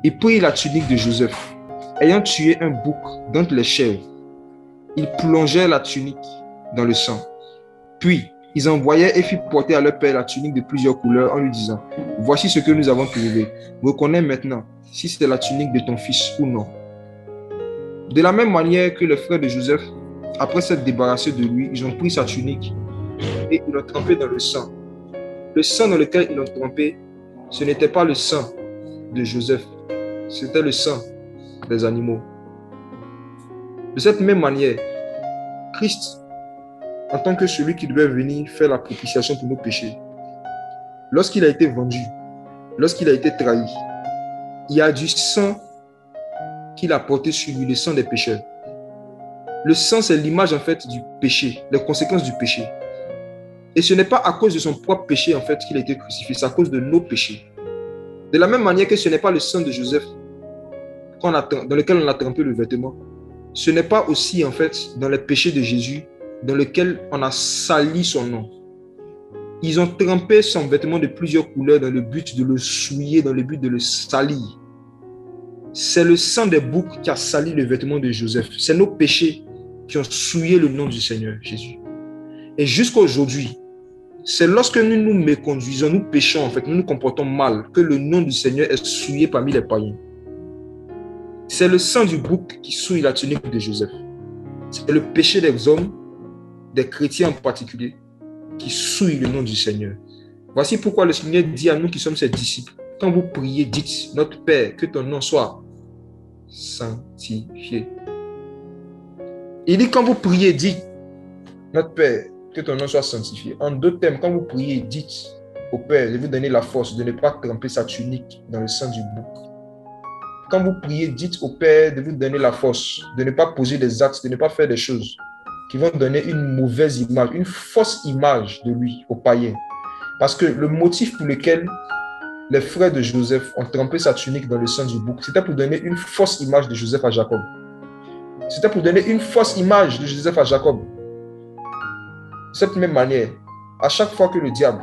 Ils prirent la tunique de Joseph. Ayant tué un bouc d'entre les chèvres, ils plongèrent la tunique dans le sang. Puis, ils envoyaient et firent porter à leur père la tunique de plusieurs couleurs en lui disant, « Voici ce que nous avons trouvé. Reconnais maintenant si c'est la tunique de ton fils ou non. » De la même manière que les frères de Joseph, après s'être débarrassés de lui, ils ont pris sa tunique et ils l'ont trempée dans le sang. Le sang dans lequel ils l'ont trempé, ce n'était pas le sang de Joseph, c'était le sang des animaux. De cette même manière, Christ, en tant que celui qui devait venir faire la propitiation pour nos péchés, lorsqu'il a été vendu, lorsqu'il a été trahi, il y a du sang qu'il a porté sur lui, le sang des pécheurs. Le sang, c'est l'image en fait du péché, les conséquences du péché. Et ce n'est pas à cause de son propre péché en fait qu'il a été crucifié, c'est à cause de nos péchés. De la même manière que ce n'est pas le sang de Joseph dans lequel on a trempé le vêtement, ce n'est pas aussi en fait dans les péchés de Jésus dans lequel on a sali son nom. Ils ont trempé son vêtement de plusieurs couleurs dans le but de le souiller, dans le but de le salir. C'est le sang des boucs qui a sali le vêtement de Joseph. C'est nos péchés qui ont souillé le nom du Seigneur Jésus. Et jusqu'à aujourd'hui, c'est lorsque nous nous méconduisons, nous péchons en fait, nous nous comportons mal, que le nom du Seigneur est souillé parmi les païens. C'est le sang du bouc qui souille la tunique de Joseph. C'est le péché des hommes, des chrétiens en particulier, qui souille le nom du Seigneur. Voici pourquoi le Seigneur dit à nous qui sommes ses disciples, quand vous priez, dites, notre Père, que ton nom soit sanctifié. Il dit, quand vous priez, dites, notre Père, que ton nom soit sanctifié. En deux termes, quand vous priez, dites au Père de vous donner la force de ne pas tremper sa tunique dans le sang du bouc. Quand vous priez, dites au Père de vous donner la force de ne pas poser des actes, de ne pas faire des choses qui vont donner une mauvaise image, une fausse image de lui aux païens. Parce que le motif pour lequel les frères de Joseph ont trempé sa tunique dans le sang du bouc, c'était pour donner une fausse image de Joseph à Jacob. C'était pour donner une fausse image de Joseph à Jacob. De cette même manière, à chaque fois que le diable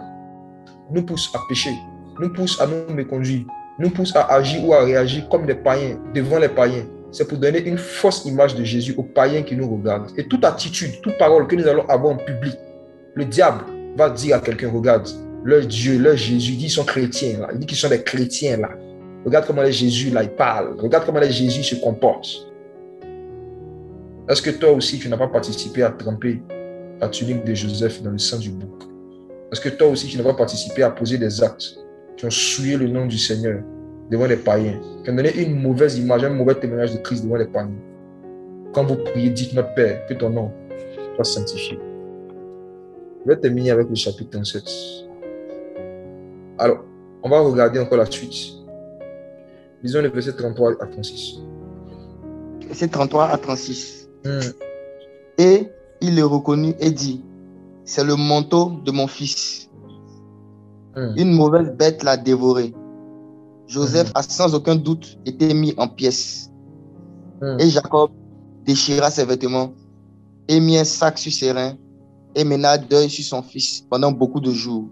nous pousse à pécher, nous pousse à nous méconduire, nous pousse à agir ou à réagir comme des païens, devant les païens, c'est pour donner une fausse image de Jésus aux païens qui nous regardent. Et toute attitude, toute parole que nous allons avoir en public, le diable va dire à quelqu'un, regarde, leur Dieu, leur Jésus, ils sont chrétiens, là. Il dit qu'ils sont des chrétiens là. Regarde comment les Jésus là, ils parlent. Regarde comment les Jésus se comportent. Est-ce que toi aussi, tu n'as pas participé à tremper la tunique de Joseph dans le sang du bouc? Est-ce que toi aussi, tu n'as pas participé à poser des actes qui ont souillé le nom du Seigneur devant les païens, qui ont donné une mauvaise image, un mauvais témoignage de Christ devant les païens? Quand vous priez, dites notre Père, que ton nom soit sanctifié. Je vais terminer avec le chapitre 37. Alors, on va regarder encore la suite. Lisons le verset 33 à 36. Verset 33 à 36. Et il le reconnut et dit, c'est le manteau de mon fils. Une mauvaise bête l'a dévoré. Joseph a sans aucun doute été mis en pièces. Et Jacob déchira ses vêtements et mit un sac sur ses reins et mena deuil sur son fils pendant beaucoup de jours.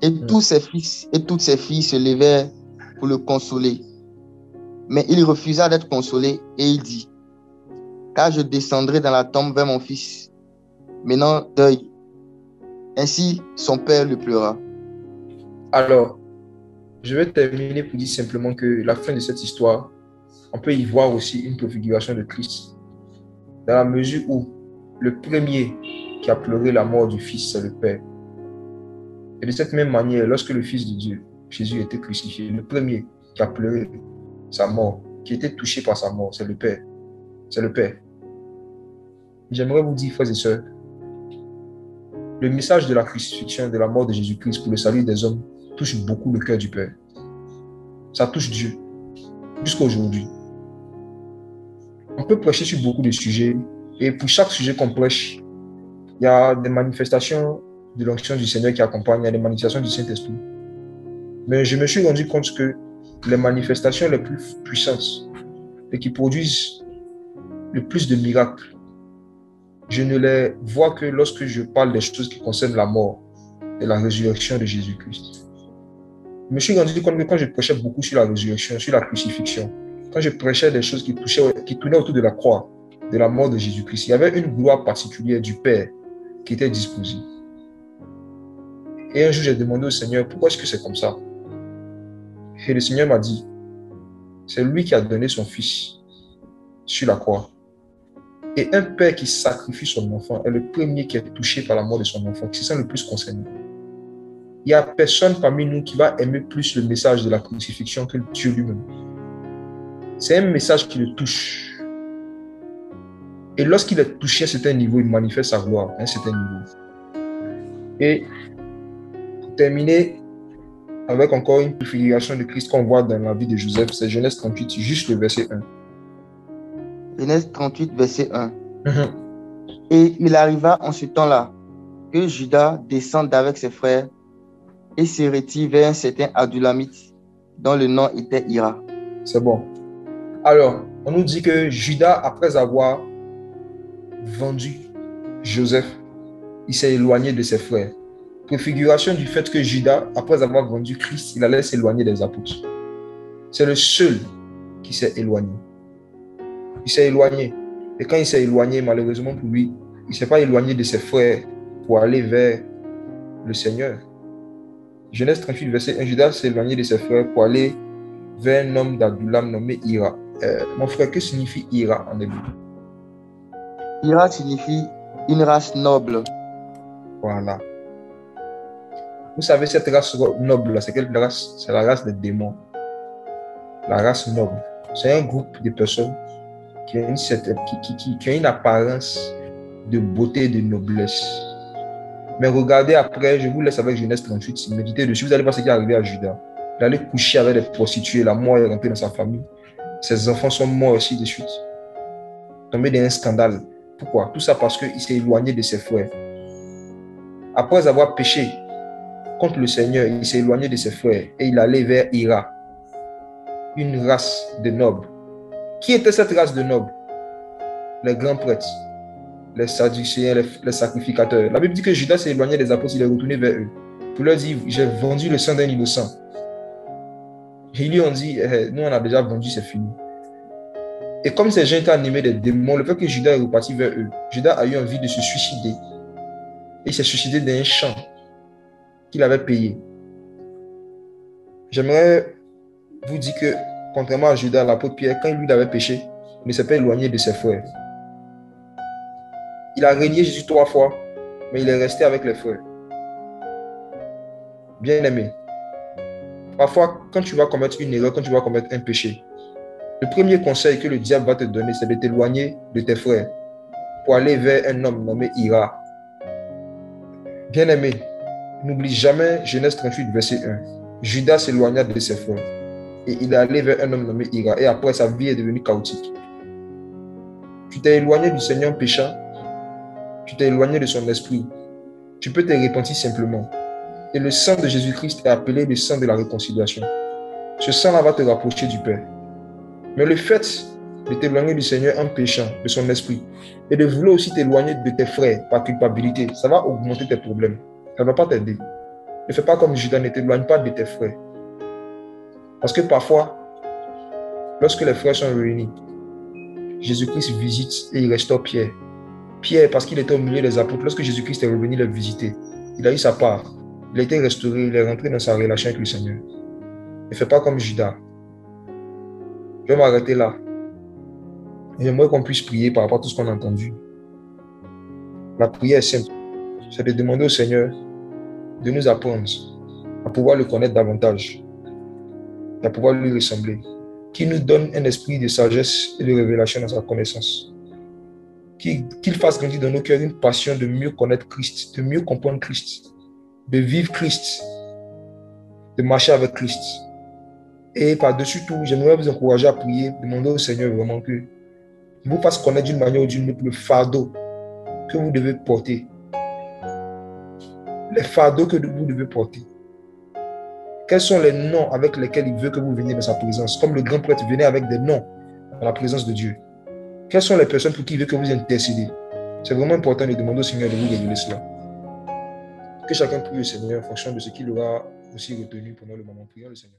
Et tous ses fils et toutes ses filles se levèrent pour le consoler. Mais il refusa d'être consolé et il dit, car je descendrai dans la tombe vers mon fils, menant deuil. Ainsi, son père le pleura. Alors, je vais terminer pour dire simplement que la fin de cette histoire, on peut y voir aussi une préfiguration de Christ. Dans la mesure où le premier qui a pleuré la mort du Fils, c'est le Père. Et de cette même manière, lorsque le Fils de Dieu, Jésus, était crucifié, le premier qui a pleuré sa mort, qui était touché par sa mort, c'est le Père. C'est le Père. J'aimerais vous dire, frères et sœurs, le message de la crucifixion, de la mort de Jésus-Christ pour le salut des hommes touche beaucoup le cœur du Père. Ça touche Dieu, jusqu'à aujourd'hui. On peut prêcher sur beaucoup de sujets, et pour chaque sujet qu'on prêche, il y a des manifestations de l'onction du Seigneur qui accompagnent, il y a des manifestations du Saint-Esprit. Mais je me suis rendu compte que les manifestations les plus puissantes et qui produisent le plus de miracles, je ne les vois que lorsque je parle des choses qui concernent la mort et la résurrection de Jésus-Christ. Je me suis rendu compte que quand je prêchais beaucoup sur la résurrection, sur la crucifixion, quand je prêchais des choses qui tournaient autour de la croix, de la mort de Jésus-Christ, il y avait une gloire particulière du Père qui était disposée. Et un jour, j'ai demandé au Seigneur, pourquoi est-ce que c'est comme ça? Et le Seigneur m'a dit, c'est lui qui a donné son Fils sur la croix. Et un père qui sacrifie son enfant est le premier qui est touché par la mort de son enfant, qui se sent le plus concerné. Il n'y a personne parmi nous qui va aimer plus le message de la crucifixion que Dieu lui-même. C'est un message qui le touche. Et lorsqu'il est touché à un certain niveau, il manifeste sa gloire à un certain niveau. Et pour terminer avec encore une préfiguration de Christ qu'on voit dans la vie de Joseph, c'est Genèse 38, juste le verset 1. Genèse 38, verset 1. Et il arriva en ce temps-là que Judas descende avec ses frères et se retire vers un certain Adulamite, dont le nom était Hira. C'est bon. Alors, on nous dit que Judas, après avoir vendu Joseph, il s'est éloigné de ses frères. Préfiguration du fait que Judas, après avoir vendu Christ, il allait s'éloigner des apôtres. C'est le seul qui s'est éloigné. Il s'est éloigné. Et quand il s'est éloigné, malheureusement pour lui, il ne s'est pas éloigné de ses frères pour aller vers le Seigneur. Genèse 38, verset 1, Judas s'est éloigné de ses frères pour aller vers un homme d'Adulam nommé Hira. Mon frère, que signifie Hira en hébreu? Hira signifie une race noble. Voilà. Vous savez, cette race noble, c'est quelle race? C'est la race des démons. La race noble. C'est un groupe de personnes qui a une apparence de beauté et de noblesse. Mais regardez après, je vous laisse avec Genèse 38, méditez dessus, vous allez voir ce qui est arrivé à Judas. Il allait coucher avec des prostituées, la mort est rentrée dans sa famille. Ses enfants sont morts aussi de suite. Tombé dans un scandale. Pourquoi? Tout ça parce qu'il s'est éloigné de ses frères. Après avoir péché contre le Seigneur, il s'est éloigné de ses frères et il allait vers Hira, une race de nobles. Qui était cette race de nobles? Les grands prêtres, les sadducéens, les sacrificateurs. La Bible dit que Judas s'est éloigné des apôtres, il est retourné vers eux pour leur dire, j'ai vendu le sang d'un innocent. Et ils lui ont dit, nous on a déjà vendu, c'est fini. Et comme ces gens étaient animés des démons, le fait que Judas est reparti vers eux, Judas a eu envie de se suicider. Et il s'est suicidé dans un champ qu'il avait payé. J'aimerais vous dire que, contrairement à Judas, l'apôtre Pierre, quand lui avait péché, il ne s'est pas éloigné de ses frères. Il a régné Jésus 3 fois, mais il est resté avec les frères. Bien-aimé, parfois, quand tu vas commettre une erreur, quand tu vas commettre un péché, le premier conseil que le diable va te donner, c'est de t'éloigner de tes frères pour aller vers un homme nommé Hira. Bien-aimé, n'oublie jamais Genèse 38, verset 1. Judas s'éloigna de ses frères et il est allé vers un homme nommé Hira. Et après, sa vie est devenue chaotique. Tu t'es éloigné du Seigneur péchant, tu t'es éloigné de son esprit. Tu peux te repentir simplement. Et le sang de Jésus-Christ est appelé le sang de la réconciliation. Ce sang-là va te rapprocher du Père. Mais le fait de t'éloigner du Seigneur en péchant, de son esprit, et de vouloir aussi t'éloigner de tes frères par culpabilité, ça va augmenter tes problèmes. Ça ne va pas t'aider. Ne fais pas comme Judas, ne t'éloigne pas de tes frères. Parce que parfois, lorsque les frères sont réunis, Jésus-Christ visite et il restaure Pierre. Pierre, parce qu'il était au milieu des apôtres, lorsque Jésus-Christ est revenu le visiter, il a eu sa part. Il a été restauré, il est rentré dans sa relation avec le Seigneur. Ne fais pas comme Judas. Je vais m'arrêter là. J'aimerais qu'on puisse prier par rapport à tout ce qu'on a entendu. La prière est simple. C'est de demander au Seigneur de nous apprendre à pouvoir le connaître davantage, à pouvoir lui ressembler. Qu'il nous donne un esprit de sagesse et de révélation dans sa connaissance. qu'il fasse grandir dans nos cœurs une passion de mieux connaître Christ, de mieux comprendre Christ, de vivre Christ, de marcher avec Christ. Et par-dessus tout, j'aimerais vous encourager à prier, demander au Seigneur vraiment que vous fasse connaître d'une manière ou d'une autre le fardeau que vous devez porter. Les fardeaux que vous devez porter. Quels sont les noms avec lesquels il veut que vous veniez dans sa présence? Comme le grand prêtre venait avec des noms dans la présence de Dieu. Quelles sont les personnes pour qui il veut que vous intercédez? C'est vraiment important de demander au Seigneur de vous révéler cela. Que chacun prie le Seigneur en fonction de ce qu'il aura aussi retenu pendant le moment. Prions le Seigneur.